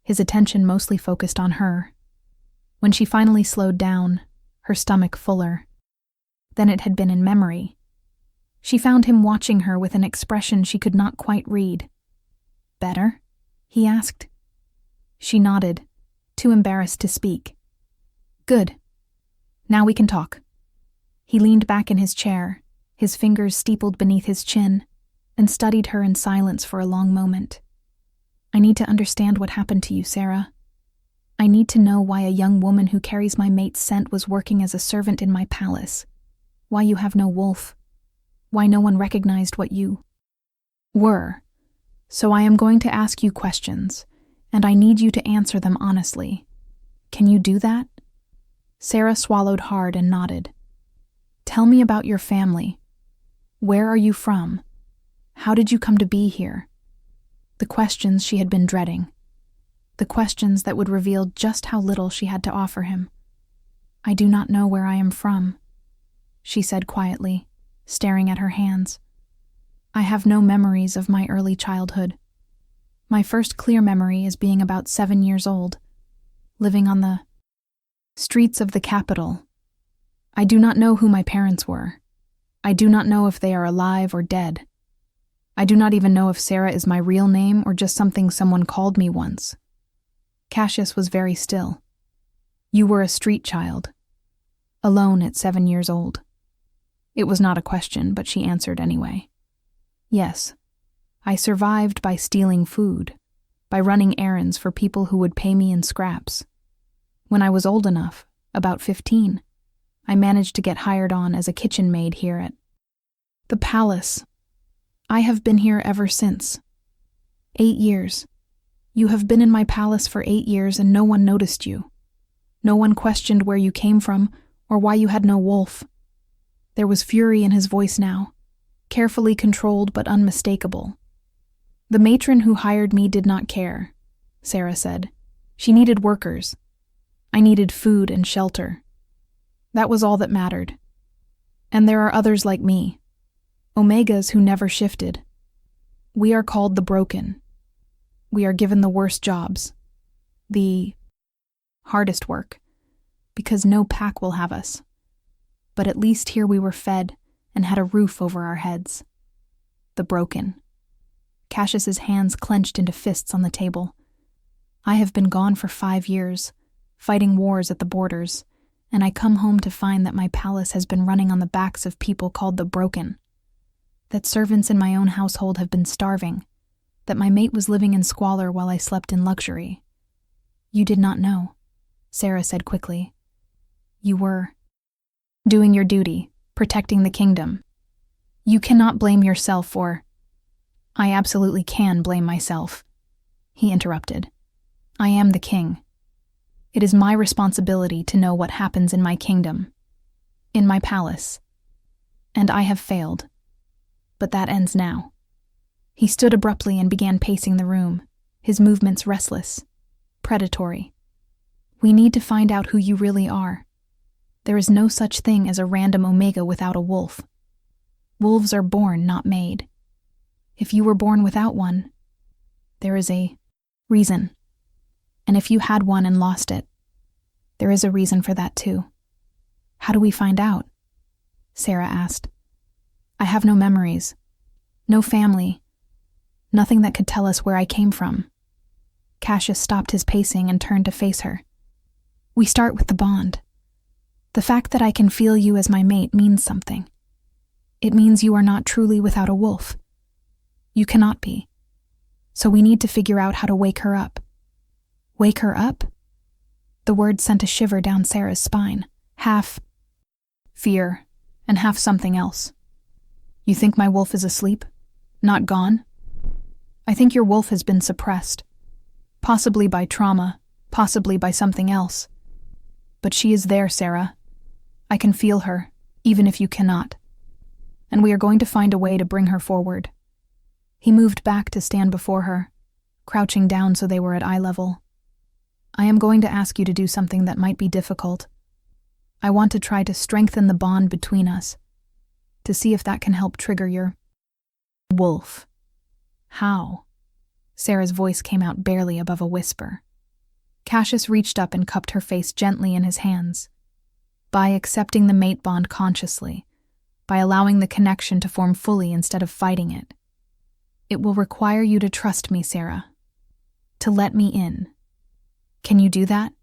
his attention mostly focused on her. When she finally slowed down, her stomach fuller, than it had been in memory. She found him watching her with an expression she could not quite read. "Better?" he asked. She nodded, too embarrassed to speak. "Good. Now we can talk." He leaned back in his chair, his fingers steepled beneath his chin, and studied her in silence for a long moment. "I need to understand what happened to you, Sarah. I need to know why a young woman who carries my mate's scent was working as a servant in my palace. Why you have no wolf. Why no one recognized what you were. So I am going to ask you questions, and I need you to answer them honestly. Can you do that?" Sarah swallowed hard and nodded. "Tell me about your family. Where are you from? How did you come to be here?" The questions she had been dreading. The questions that would reveal just how little she had to offer him. "I do not know where I am from," she said quietly, staring at her hands. "I have no memories of my early childhood. My first clear memory is being about 7 years old, living on the streets of the capital. I do not know who my parents were. I do not know if they are alive or dead. I do not even know if Sarah is my real name or just something someone called me once." Cassius was very still. "You were a street child, alone at 7 years old." It was not a question, but she answered anyway. "Yes, I survived by stealing food, by running errands for people who would pay me in scraps. When I was old enough, about 15, I managed to get hired on as a kitchen maid here at the palace. I have been here ever since. 8 years. You have been in my palace for 8 years and no one noticed you. No one questioned where you came from or why you had no wolf." There was fury in his voice now, carefully controlled but unmistakable. "The matron who hired me did not care," Sarah said. "She needed workers. I needed food and shelter. That was all that mattered. And there are others like me, Omegas who never shifted. We are called the broken. We are given the worst jobs, the hardest work, because no pack will have us. But at least here we were fed and had a roof over our heads. The broken." Cassius's hands clenched into fists on the table. "I have been gone for 5 years, fighting wars at the borders, and I come home to find that my palace has been running on the backs of people called the broken. That servants in my own household have been starving, that my mate was living in squalor while I slept in luxury." "You did not know," Sarah said quickly. "You were doing your duty, protecting the kingdom. You cannot blame yourself for—" "I absolutely can blame myself," he interrupted. "I am the king. It is my responsibility to know what happens in my kingdom, in my palace. And I have failed. But that ends now." He stood abruptly and began pacing the room, his movements restless, predatory. "We need to find out who you really are. There is no such thing as a random Omega without a wolf. Wolves are born, not made. If you were born without one, there is a reason. And if you had one and lost it, there is a reason for that too." "How do we find out?" Sarah asked. "I have no memories, no family, nothing that could tell us where I came from." Cassius stopped his pacing and turned to face her. "We start with the bond. The fact that I can feel you as my mate means something. It means you are not truly without a wolf. You cannot be. So we need to figure out how to wake her up." "Wake her up?" The word sent a shiver down Sarah's spine, half fear and half something else. "You think my wolf is asleep? Not gone? I think your wolf has been suppressed. Possibly by trauma, possibly by something else. But she is there, Sarah. I can feel her, even if you cannot. And we are going to find a way to bring her forward." He moved back to stand before her, crouching down so they were at eye level. "I am going to ask you to do something that might be difficult. I want to try to strengthen the bond between us, to see if that can help trigger your wolf." "How?" Sarah's voice came out barely above a whisper. Cassius reached up and cupped her face gently in his hands. "By accepting the mate bond consciously, by allowing the connection to form fully instead of fighting it. It will require you to trust me, Sarah. To let me in. Can you do that?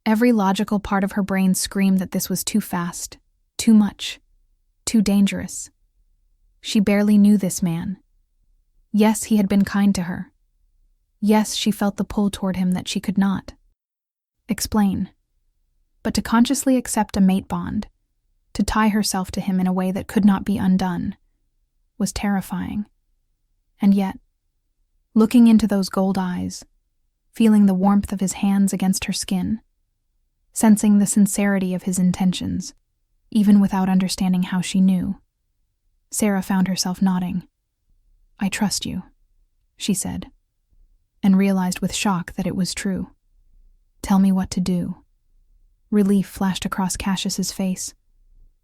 Every logical part of her brain screamed that this was too fast, too much, too dangerous. She barely knew this man. Yes, he had been kind to her. Yes, she felt the pull toward him that she could not explain. But to consciously accept a mate bond, to tie herself to him in a way that could not be undone, was terrifying. And yet, looking into those gold eyes, feeling the warmth of his hands against her skin, sensing the sincerity of his intentions, even without understanding how she knew, Sarah found herself nodding. "I trust you," she said, and realized with shock that it was true. "Tell me what to do." Relief flashed across Cassius's face,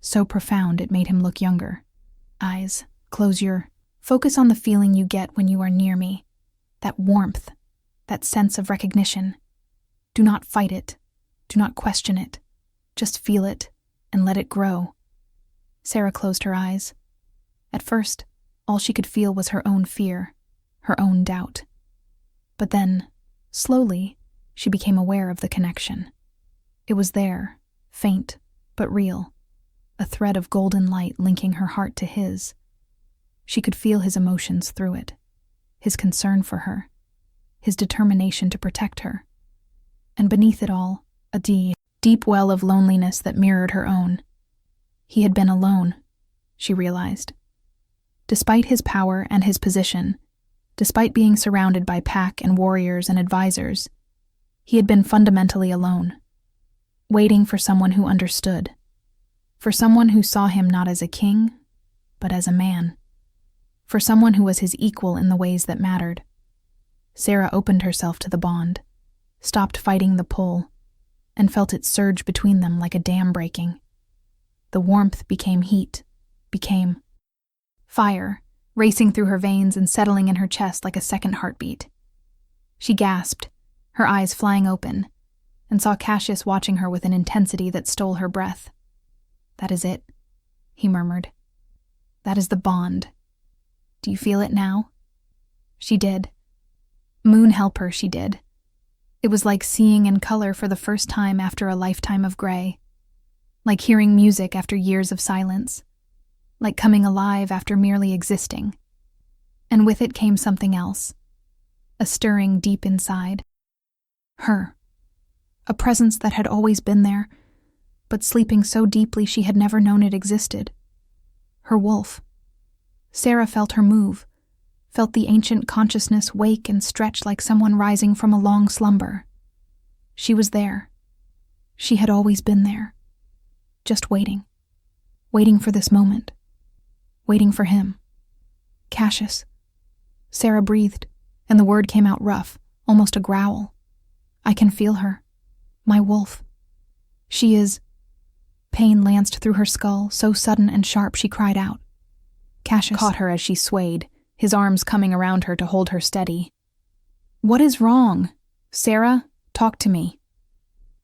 so profound it made him look younger. "Eyes, close your... Focus on the feeling you get when you are near me. That warmth, that sense of recognition. Do not fight it. Do not question it. Just feel it and let it grow." Sarah closed her eyes. At first, all she could feel was her own fear, her own doubt. But then, slowly, she became aware of the connection. It was there, faint but real, a thread of golden light linking her heart to his. She could feel his emotions through it, his concern for her, his determination to protect her. And beneath it all, a deep well of loneliness that mirrored her own. He had been alone, she realized. Despite his power and his position, despite being surrounded by pack and warriors and advisors, he had been fundamentally alone, waiting for someone who understood, for someone who saw him not as a king, but as a man, for someone who was his equal in the ways that mattered. Sarah opened herself to the bond, stopped fighting the pull, and felt it surge between them like a dam breaking. The warmth became heat, became fire, racing through her veins and settling in her chest like a second heartbeat. She gasped, her eyes flying open, and saw Cassius watching her with an intensity that stole her breath. "That is it," he murmured. "That is the bond. Do you feel it now?" She did. Moon help her, she did. It was like seeing in color for the first time after a lifetime of gray, like hearing music after years of silence, like coming alive after merely existing. And with it came something else, a stirring deep inside. Her. A presence that had always been there, but sleeping so deeply she had never known it existed. Her wolf. Sarah felt her move, felt the ancient consciousness wake and stretch like someone rising from a long slumber. She was there. She had always been there. Just waiting. Waiting for this moment. Waiting for him. "Cassius." Sarah breathed, and the word came out rough, almost a growl. "I can feel her. My wolf. She is..." Pain lanced through her skull, so sudden and sharp she cried out. Cassius caught her as she swayed, his arms coming around her to hold her steady. "What is wrong? Sarah, talk to me."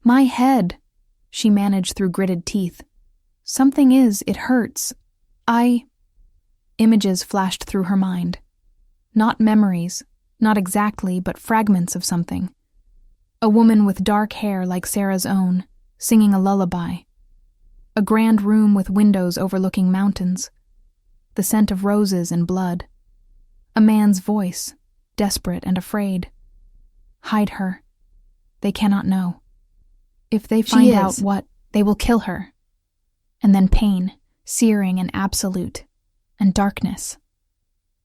"My head," she managed through gritted teeth. It hurts. Images flashed through her mind. Not memories, not exactly, but fragments of something. A woman with dark hair like Sarah's own, singing a lullaby. A grand room with windows overlooking mountains. The scent of roses and blood. A man's voice, desperate and afraid. "Hide her. They cannot know. If they find out what, they will kill her." And then pain, searing and absolute, and darkness.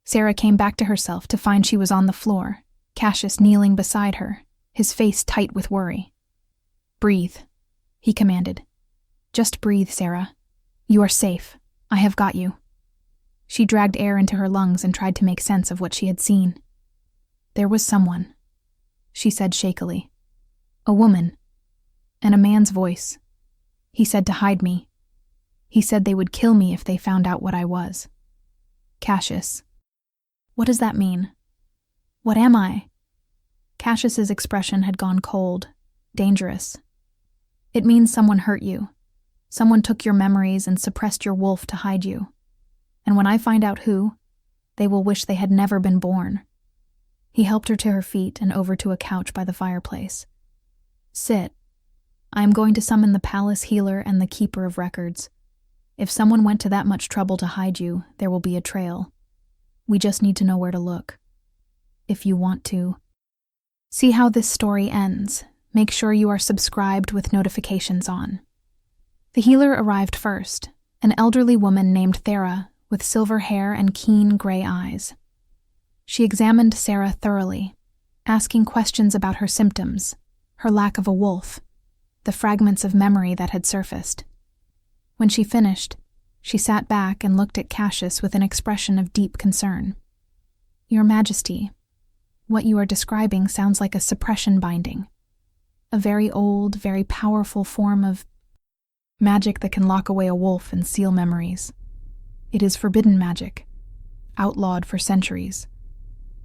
Sarah came back to herself to find she was on the floor, Cassius kneeling beside her, his face tight with worry. "Breathe," he commanded. "Just breathe, Sarah. You are safe. I have got you." She dragged air into her lungs and tried to make sense of what she had seen. "There was someone," she said shakily. "A woman. And a man's voice. He said to hide me. He said they would kill me if they found out what I was." "Cassius." "What does that mean? What am I?" Cassius's expression had gone cold, dangerous. "It means someone hurt you. Someone took your memories and suppressed your wolf to hide you. And when I find out who, they will wish they had never been born." He helped her to her feet and over to a couch by the fireplace. "Sit. I am going to summon the palace healer and the keeper of records. If someone went to that much trouble to hide you, there will be a trail. We just need to know where to look. If you want to see how this story ends, make sure you are subscribed with notifications on." The healer arrived first, an elderly woman named Thera with silver hair and keen gray eyes. She examined Sarah thoroughly, asking questions about her symptoms, her lack of a wolf, the fragments of memory that had surfaced. When she finished, she sat back and looked at Cassius with an expression of deep concern. "Your Majesty, what you are describing sounds like a suppression binding. A very old, very powerful form of magic that can lock away a wolf and seal memories. It is forbidden magic, outlawed for centuries.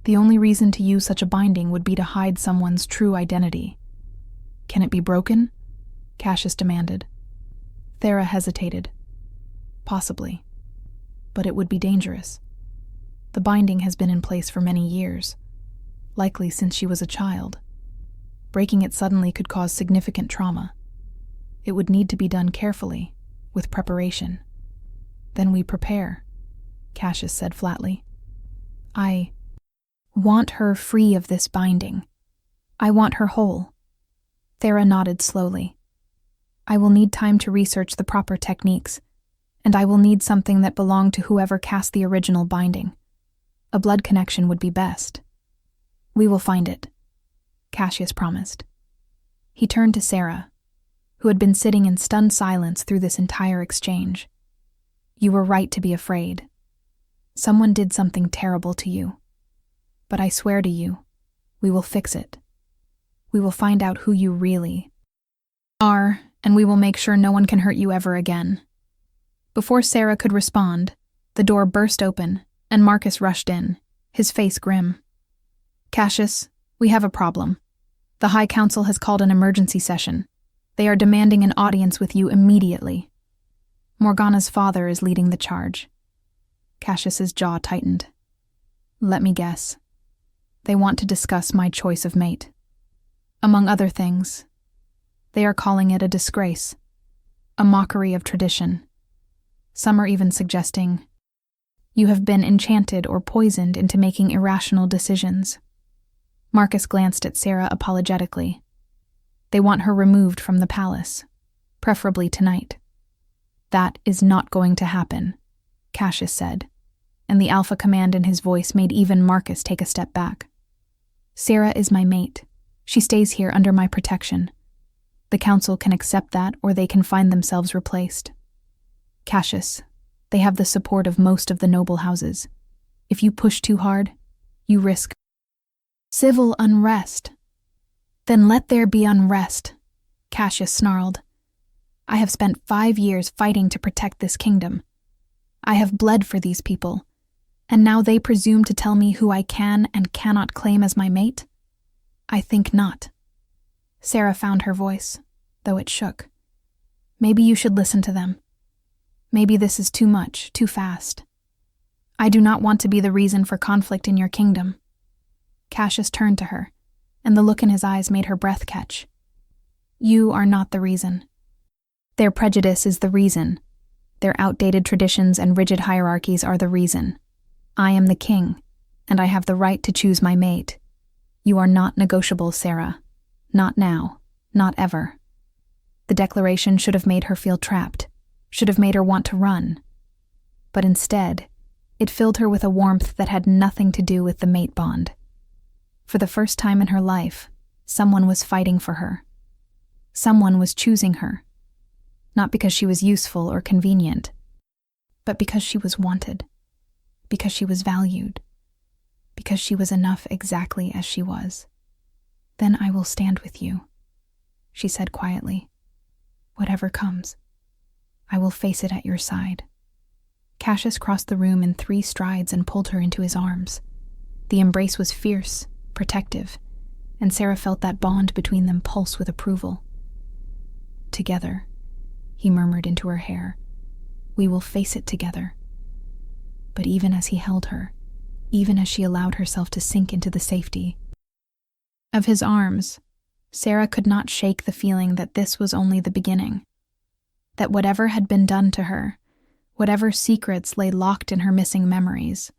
The only reason to use such a binding would be to hide someone's true identity. Can it be broken?" Cassius demanded. Thera hesitated. "Possibly, but it would be dangerous. The binding has been in place for many years, likely since she was a child. Breaking it suddenly could cause significant trauma. It would need to be done carefully, with preparation." "Then we prepare," Cassius said flatly. "I want her free of this binding. I want her whole." Thera nodded slowly. "I will need time to research the proper techniques, and I will need something that belonged to whoever cast the original binding. A blood connection would be best." "We will find it," Cassius promised. He turned to Sarah, who had been sitting in stunned silence through this entire exchange. "You were right to be afraid. Someone did something terrible to you. But I swear to you, we will fix it. We will find out who you really are, and we will make sure no one can hurt you ever again." Before Sarah could respond, the door burst open, and Marcus rushed in, his face grim. "Cassius, we have a problem. The High Council has called an emergency session. They are demanding an audience with you immediately. Morgana's father is leading the charge." Cassius's jaw tightened. "Let me guess. They want to discuss my choice of mate. Among other things, they are calling it a disgrace, a mockery of tradition. Some are even suggesting you have been enchanted or poisoned into making irrational decisions." Marcus glanced at Sarah apologetically. "They want her removed from the palace, preferably tonight." "That is not going to happen," Cassius said, and the alpha command in his voice made even Marcus take a step back. "Sarah is my mate. She stays here under my protection. The council can accept that, or they can find themselves replaced. Cassius, they have the support of most of the noble houses. If you push too hard, you risk civil unrest." "Then let there be unrest," Cassius snarled. "I have spent 5 years fighting to protect this kingdom. I have bled for these people, and now they presume to tell me who I can and cannot claim as my mate? I think not." Sarah found her voice, though it shook. "Maybe you should listen to them. Maybe this is too much, too fast. I do not want to be the reason for conflict in your kingdom." Cassius turned to her, and the look in his eyes made her breath catch. "You are not the reason. Their prejudice is the reason. Their outdated traditions and rigid hierarchies are the reason. I am the king, and I have the right to choose my mate. You are not negotiable, Sarah. Not now. Not ever." The declaration should have made her feel trapped, should have made her want to run. But instead, it filled her with a warmth that had nothing to do with the mate bond. For the first time in her life, someone was fighting for her. Someone was choosing her. Not because she was useful or convenient, but because she was wanted, because she was valued, because she was enough exactly as she was. "Then I will stand with you," she said quietly. "Whatever comes, I will face it at your side." Cassius crossed the room in 3 strides and pulled her into his arms. The embrace was fierce, protective, and Sarah felt that bond between them pulse with approval. Together, he murmured into her hair. "We will face it together." But even as he held her, even as she allowed herself to sink into the safety of his arms, Sarah could not shake the feeling that this was only the beginning. That whatever had been done to her, whatever secrets lay locked in her missing memories,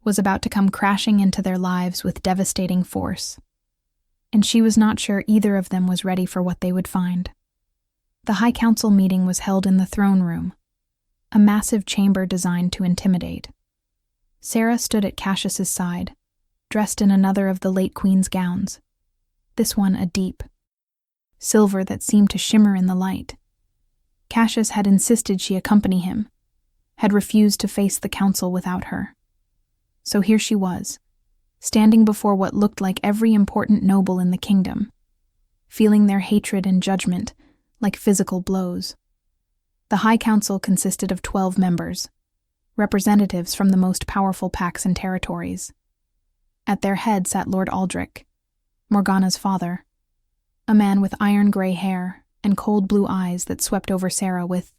was about to come crashing into their lives with devastating force. And she was not sure either of them was ready for what they would find. The High Council meeting was held in the throne room, a massive chamber designed to intimidate. Sarah stood at Cassius's side, dressed in another of the late queen's gowns, this one a deep silver that seemed to shimmer in the light. Cassius had insisted she accompany him, had refused to face the council without her. So here she was, standing before what looked like every important noble in the kingdom, feeling their hatred and judgment like physical blows. The High Council consisted of 12 members, representatives from the most powerful pacts and territories. At their head sat Lord Aldrich, Morgana's father, a man with iron-gray hair and cold blue eyes that swept over Sarah with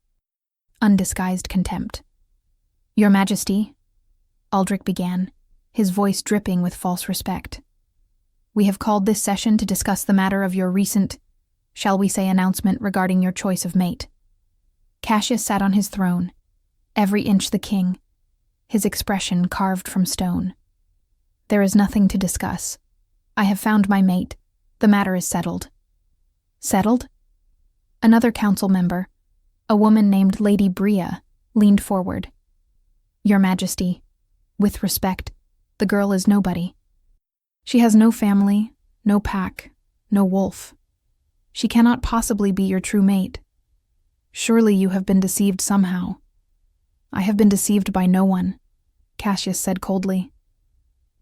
undisguised contempt. "Your Majesty," Aldrich began, his voice dripping with false respect, "we have called this session to discuss the matter of your recent, shall we say, announcement regarding your choice of mate." Cassius sat on his throne, every inch the king, his expression carved from stone. "There is nothing to discuss. I have found my mate. The matter is settled." "Settled?" Another council member, a woman named Lady Bria, leaned forward. "Your Majesty, with respect, the girl is nobody. She has no family, no pack, no wolf. She cannot possibly be your true mate. Surely you have been deceived somehow." "I have been deceived by no one," Cassius said coldly.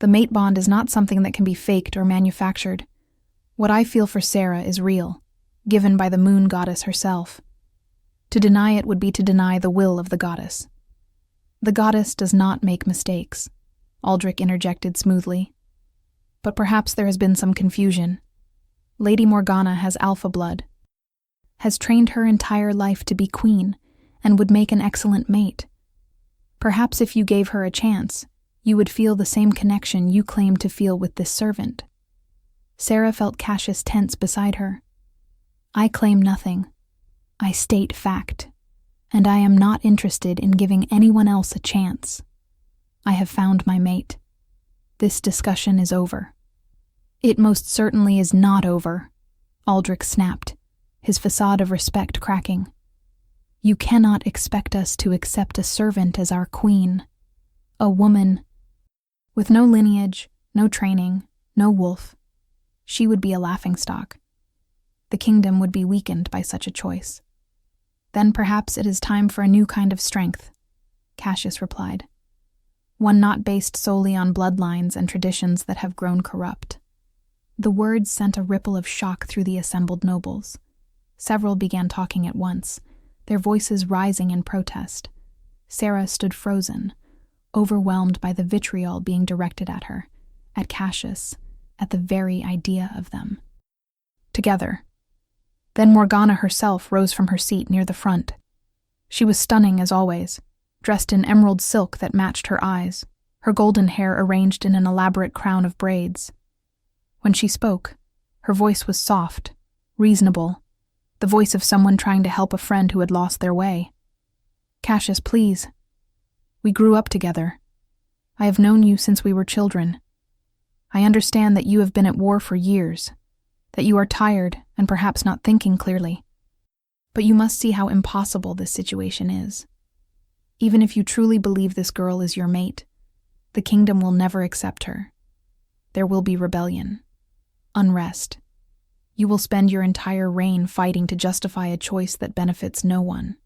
"The mate bond is not something that can be faked or manufactured. What I feel for Sarah is real, given by the moon goddess herself. To deny it would be to deny the will of the goddess." "The goddess does not make mistakes," Aldrich interjected smoothly. "But perhaps there has been some confusion. Lady Morgana has alpha blood, has trained her entire life to be queen, and would make an excellent mate. Perhaps if you gave her a chance, you would feel the same connection you claim to feel with this servant." Sarah felt Cassius tense beside her. "I claim nothing. I state fact, and I am not interested in giving anyone else a chance. I have found my mate. This discussion is over." "It most certainly is not over," Aldrich snapped, his facade of respect cracking. "You cannot expect us to accept a servant as our queen. A woman with no lineage, no training, no wolf. She would be a laughingstock. The kingdom would be weakened by such a choice." "Then perhaps it is time for a new kind of strength," Cassius replied. "One not based solely on bloodlines and traditions that have grown corrupt." The words sent a ripple of shock through the assembled nobles. Several began talking at once, their voices rising in protest. Sarah stood frozen, overwhelmed by the vitriol being directed at her, at Cassius, at the very idea of them. Together. Then Morgana herself rose from her seat near the front. She was stunning as always, dressed in emerald silk that matched her eyes, her golden hair arranged in an elaborate crown of braids. When she spoke, her voice was soft, reasonable, the voice of someone trying to help a friend who had lost their way. "Cassius, please. We grew up together. I have known you since we were children. I understand that you have been at war for years, that you are tired and perhaps not thinking clearly. But you must see how impossible this situation is. Even if you truly believe this girl is your mate, the kingdom will never accept her. There will be rebellion, unrest. You will spend your entire reign fighting to justify a choice that benefits no one."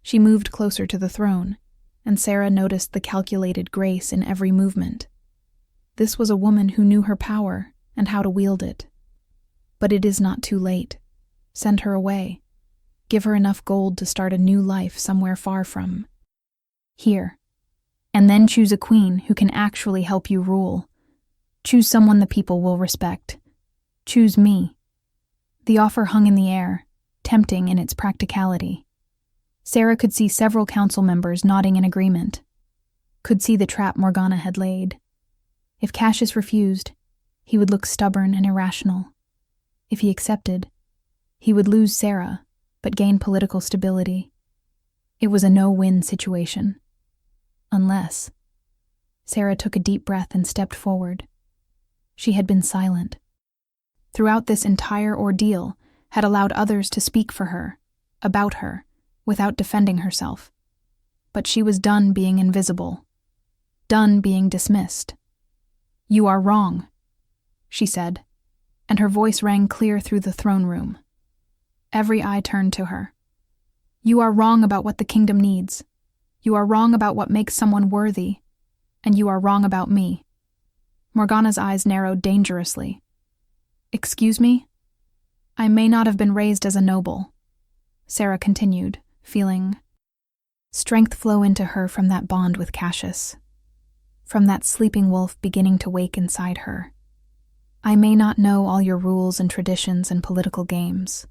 She moved closer to the throne, and Sarah noticed the calculated grace in every movement. This was a woman who knew her power and how to wield it. "But it is not too late. Send her away. Give her enough gold to start a new life somewhere far from here. And then choose a queen who can actually help you rule. Choose someone the people will respect. Choose me." The offer hung in the air, tempting in its practicality. Sarah could see several council members nodding in agreement, could see the trap Morgana had laid. If Cassius refused, he would look stubborn and irrational. If he accepted, he would lose Sarah, but gain political stability. It was a no-win situation. Unless... Sarah took a deep breath and stepped forward. She had been silent. Throughout this entire ordeal, had allowed others to speak for her, about her, without defending herself. But she was done being invisible. Done being dismissed. "You are wrong," she said, and her voice rang clear through the throne room. Every eye turned to her. "You are wrong about what the kingdom needs. You are wrong about what makes someone worthy. And you are wrong about me." Morgana's eyes narrowed dangerously. "Excuse me? I may not have been raised as a noble," Sarah continued, feeling strength flow into her from that bond with Cassius, from that sleeping wolf beginning to wake inside her. "I may not know all your rules and traditions and political games,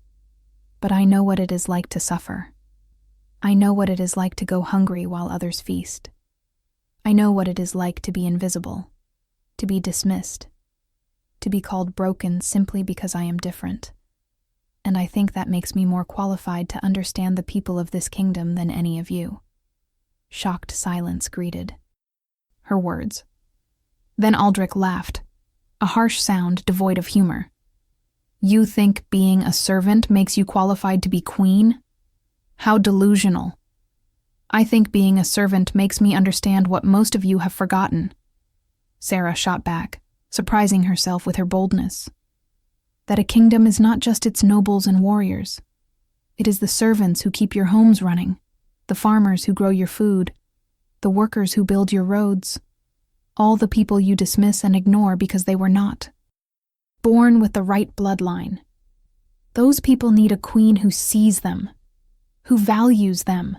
but I know what it is like to suffer. I know what it is like to go hungry while others feast. I know what it is like to be invisible, to be dismissed, to be called broken simply because I am different. And I think that makes me more qualified to understand the people of this kingdom than any of you." Shocked silence greeted her words. Then Aldrich laughed, a harsh sound devoid of humor. "You think being a servant makes you qualified to be queen? How delusional. I think being a servant makes me understand what most of you have forgotten." Sarah shot back, surprising herself with her boldness. "That a kingdom is not just its nobles and warriors. It is the servants who keep your homes running, the farmers who grow your food, the workers who build your roads, all the people you dismiss and ignore because they were not born with the right bloodline. Those people need a queen who sees them, who values them,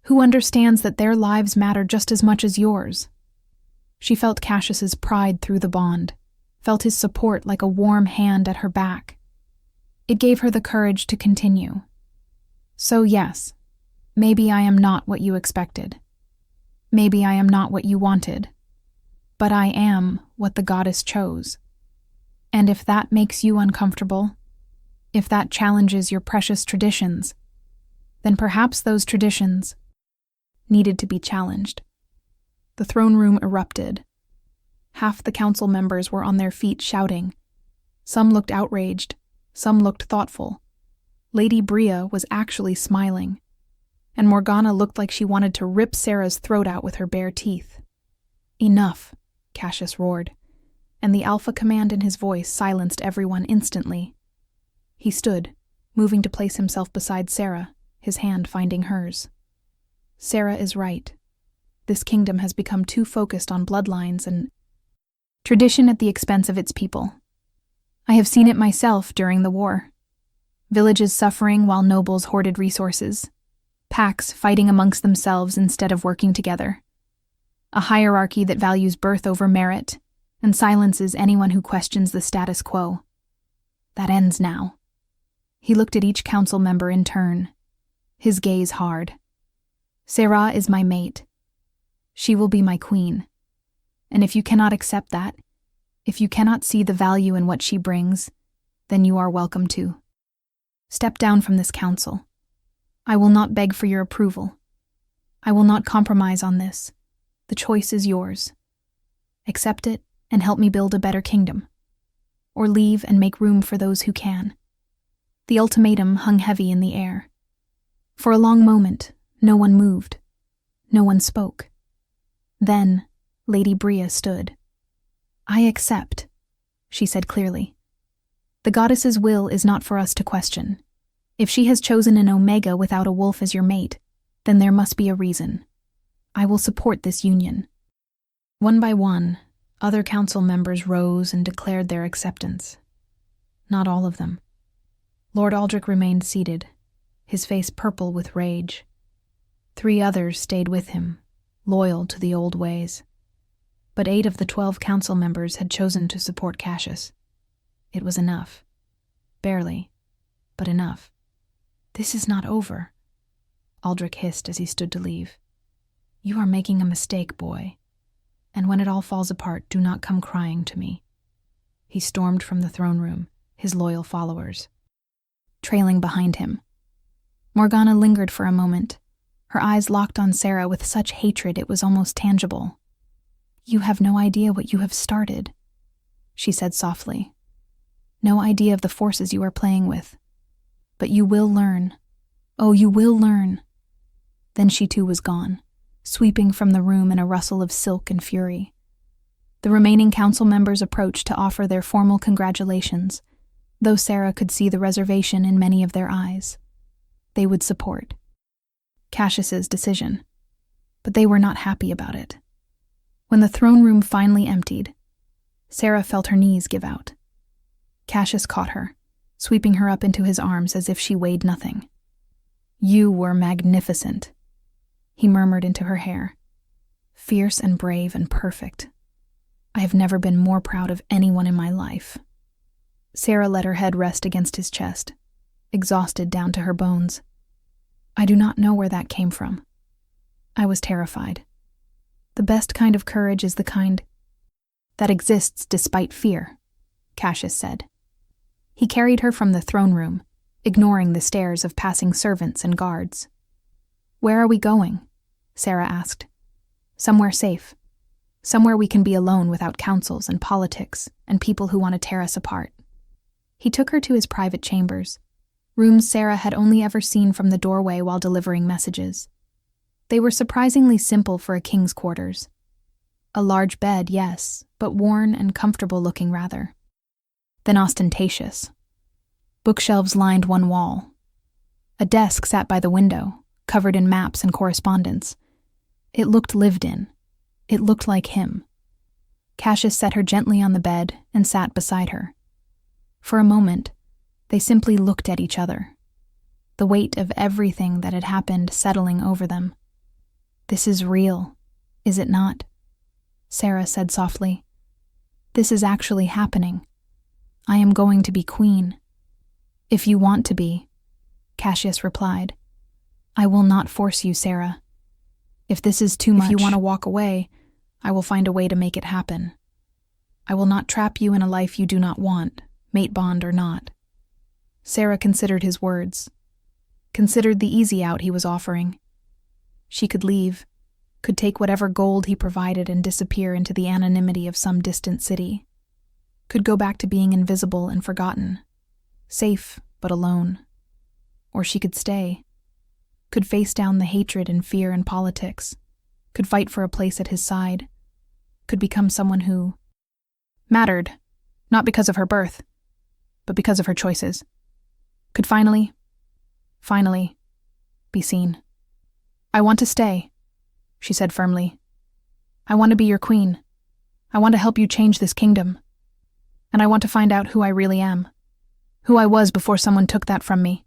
who understands that their lives matter just as much as yours." She felt Cassius's pride through the bond, felt his support like a warm hand at her back. It gave her the courage to continue. "So yes, maybe I am not what you expected. Maybe I am not what you wanted. But I am what the goddess chose. And if that makes you uncomfortable, if that challenges your precious traditions, then perhaps those traditions needed to be challenged." The throne room erupted. Half the council members were on their feet shouting. Some looked outraged, some looked thoughtful. Lady Bria was actually smiling, and Morgana looked like she wanted to rip Sarah's throat out with her bare teeth. "Enough," Cassius roared, and the alpha command in his voice silenced everyone instantly. He stood, moving to place himself beside Sarah, his hand finding hers. "Sarah is right. This kingdom has become too focused on bloodlines and tradition at the expense of its people. I have seen it myself during the war. Villages suffering while nobles hoarded resources. Packs fighting amongst themselves instead of working together. A hierarchy that values birth over merit and silences anyone who questions the status quo. That ends now." He looked at each council member in turn, his gaze hard. "Sarah is my mate. She will be my queen. And if you cannot accept that, if you cannot see the value in what she brings, then you are welcome to. Step down from this council. I will not beg for your approval. I will not compromise on this. The choice is yours. Accept it and help me build a better kingdom. Or leave and make room for those who can." The ultimatum hung heavy in the air. For a long moment, no one moved. No one spoke. Then, Lady Bria stood. "I accept," she said clearly. "The goddess's will is not for us to question. If she has chosen an Omega without a wolf as your mate, then there must be a reason. I will support this union." One by one, other council members rose and declared their acceptance. Not all of them. Lord Aldrich remained seated, his face purple with rage. 3 others stayed with him, loyal to the old ways. But 8 of the 12 council members had chosen to support Cassius. It was enough. Barely, but enough. "This is not over." Aldrich hissed as he stood to leave. "You are making a mistake, boy. And when it all falls apart, do not come crying to me." He stormed from the throne room, his loyal followers trailing behind him. Morgana lingered for a moment, her eyes locked on Sarah with such hatred it was almost tangible. "You have no idea what you have started," she said softly. "No idea of the forces you are playing with. But you will learn. Oh, you will learn." Then she too was gone, sweeping from the room in a rustle of silk and fury. The remaining council members approached to offer their formal congratulations, though Sarah could see the reservation in many of their eyes. They would support Cassius's decision, but they were not happy about it. When the throne room finally emptied, Sarah felt her knees give out. Cassius caught her, sweeping her up into his arms as if she weighed nothing. "You were magnificent," he murmured into her hair. "Fierce and brave and perfect. I have never been more proud of anyone in my life." Sarah let her head rest against his chest, exhausted down to her bones. "I do not know where that came from. I was terrified. The best kind of courage is the kind that exists despite fear," Cassius said. He carried her from the throne room, ignoring the stares of passing servants and guards. "Where are we going?" Sarah asked. "Somewhere safe. Somewhere we can be alone without councils and politics and people who want to tear us apart." He took her to his private chambers, rooms Sarah had only ever seen from the doorway while delivering messages. They were surprisingly simple for a king's quarters. A large bed, yes, but worn and comfortable looking rather than ostentatious. Bookshelves lined one wall. A desk sat by the window, covered in maps and correspondence. It looked lived in. It looked like him. Cassius set her gently on the bed and sat beside her. For a moment, they simply looked at each other, the weight of everything that had happened settling over them. "This is real, is it not?" Sarah said softly. "This is actually happening. I am going to be queen." "If you want to be," Cassius replied. "I will not force you, Sarah. If this is too much, if you want to walk away, I will find a way to make it happen. I will not trap you in a life you do not want, mate bond or not." Sarah considered his words, considered the easy out he was offering. She could leave, could take whatever gold he provided and disappear into the anonymity of some distant city, could go back to being invisible and forgotten, safe but alone. Or she could stay, could face down the hatred and fear and politics, could fight for a place at his side, could become someone who mattered, not because of her birth, but because of her choices, could finally be seen. "I want to stay," she said firmly. "I want to be your queen. I want to help you change this kingdom. And I want to find out who I really am, who I was before someone took that from me."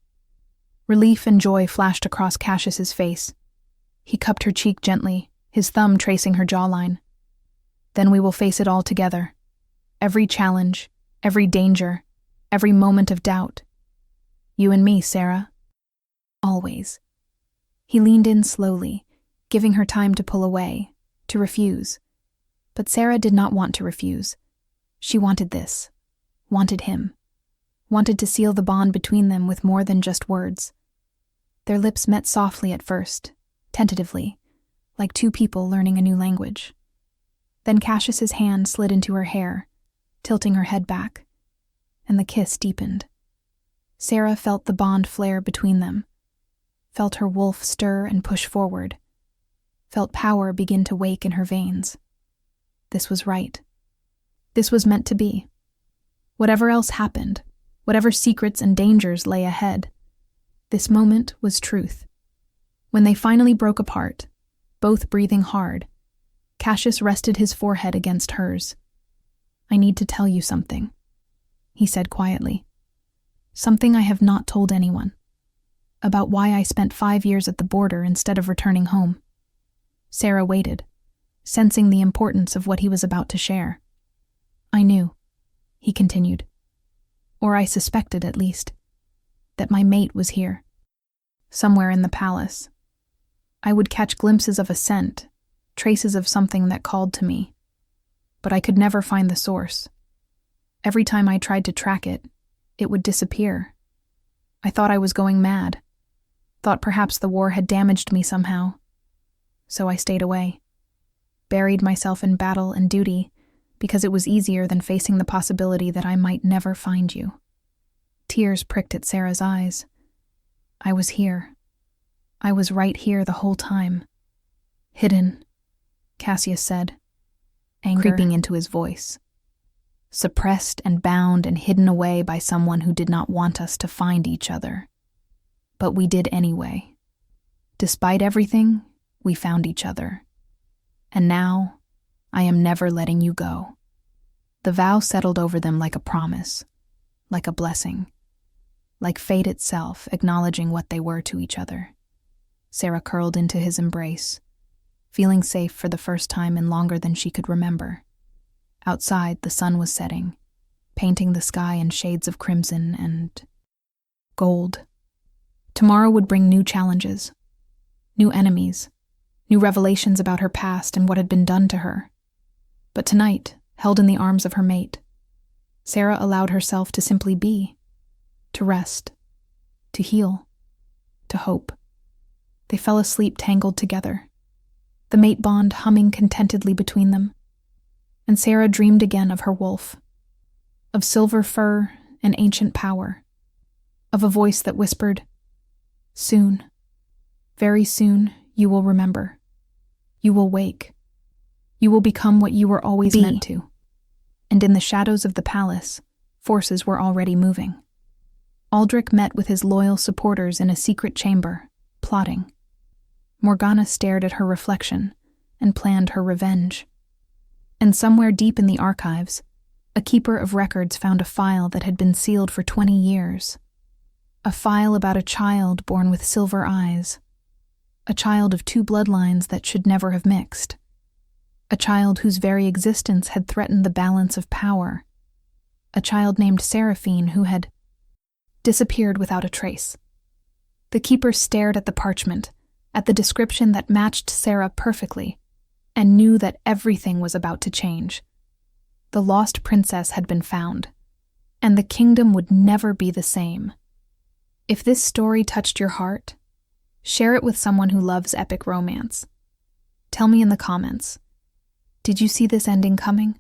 Relief and joy flashed across Cassius's face. He cupped her cheek gently, his thumb tracing her jawline. "Then we will face it all together. Every challenge, every danger, every moment of doubt. You and me, Sarah. Always." He leaned in slowly, giving her time to pull away, to refuse. But Sarah did not want to refuse. She wanted this, wanted him, wanted to seal the bond between them with more than just words. Their lips met softly at first, tentatively, like two people learning a new language. Then Cassius's hand slid into her hair, tilting her head back, and the kiss deepened. Sarah felt the bond flare between them, felt her wolf stir and push forward, felt power begin to wake in her veins. This was right. This was meant to be. Whatever else happened, whatever secrets and dangers lay ahead, this moment was truth. When they finally broke apart, both breathing hard, Cassius rested his forehead against hers. "I need to tell you something," he said quietly. "Something I have not told anyone. About why I spent 5 years at the border instead of returning home." Sarah waited, sensing the importance of what he was about to share. "I knew," he continued, "or I suspected at least, that my mate was here. Somewhere in the palace, I would catch glimpses of a scent, traces of something that called to me. But I could never find the source. Every time I tried to track it, it would disappear. I thought I was going mad. Thought perhaps the war had damaged me somehow. So I stayed away. Buried myself in battle and duty because it was easier than facing the possibility that I might never find you. Tears pricked at Sarah's eyes. I was here. I was right here the whole time. Hidden, Cassius said, anger creeping into his voice. Suppressed and bound and hidden away by someone who did not want us to find each other. But we did anyway. Despite everything, we found each other. And now, I am never letting you go. The vow settled over them like a promise, like a blessing, like fate itself acknowledging what they were to each other. Sarah curled into his embrace, feeling safe for the first time in longer than she could remember. Outside, the sun was setting, painting the sky in shades of crimson and gold. Tomorrow would bring new challenges, new enemies, new revelations about her past and what had been done to her. But tonight, held in the arms of her mate, Sarah allowed herself to simply be, to rest, to heal, to hope. They fell asleep tangled together, the mate bond humming contentedly between them. And Sarah dreamed again of her wolf, of silver fur and ancient power, of a voice that whispered, "Soon, very soon, you will remember. You will wake. You will become what you were always meant to." And in the shadows of the palace, forces were already moving. Aldrich met with his loyal supporters in a secret chamber, plotting. Morgana stared at her reflection and planned her revenge. And somewhere deep in the archives, a keeper of records found a file that had been sealed for 20 years. A file about a child born with silver eyes. A child of two bloodlines that should never have mixed. A child whose very existence had threatened the balance of power. A child named Seraphine who had disappeared without a trace. The keeper stared at the parchment, at the description that matched Sarah perfectly, and knew that everything was about to change. The lost princess had been found, and the kingdom would never be the same. If this story touched your heart, share it with someone who loves epic romance. Tell me in the comments, did you see this ending coming?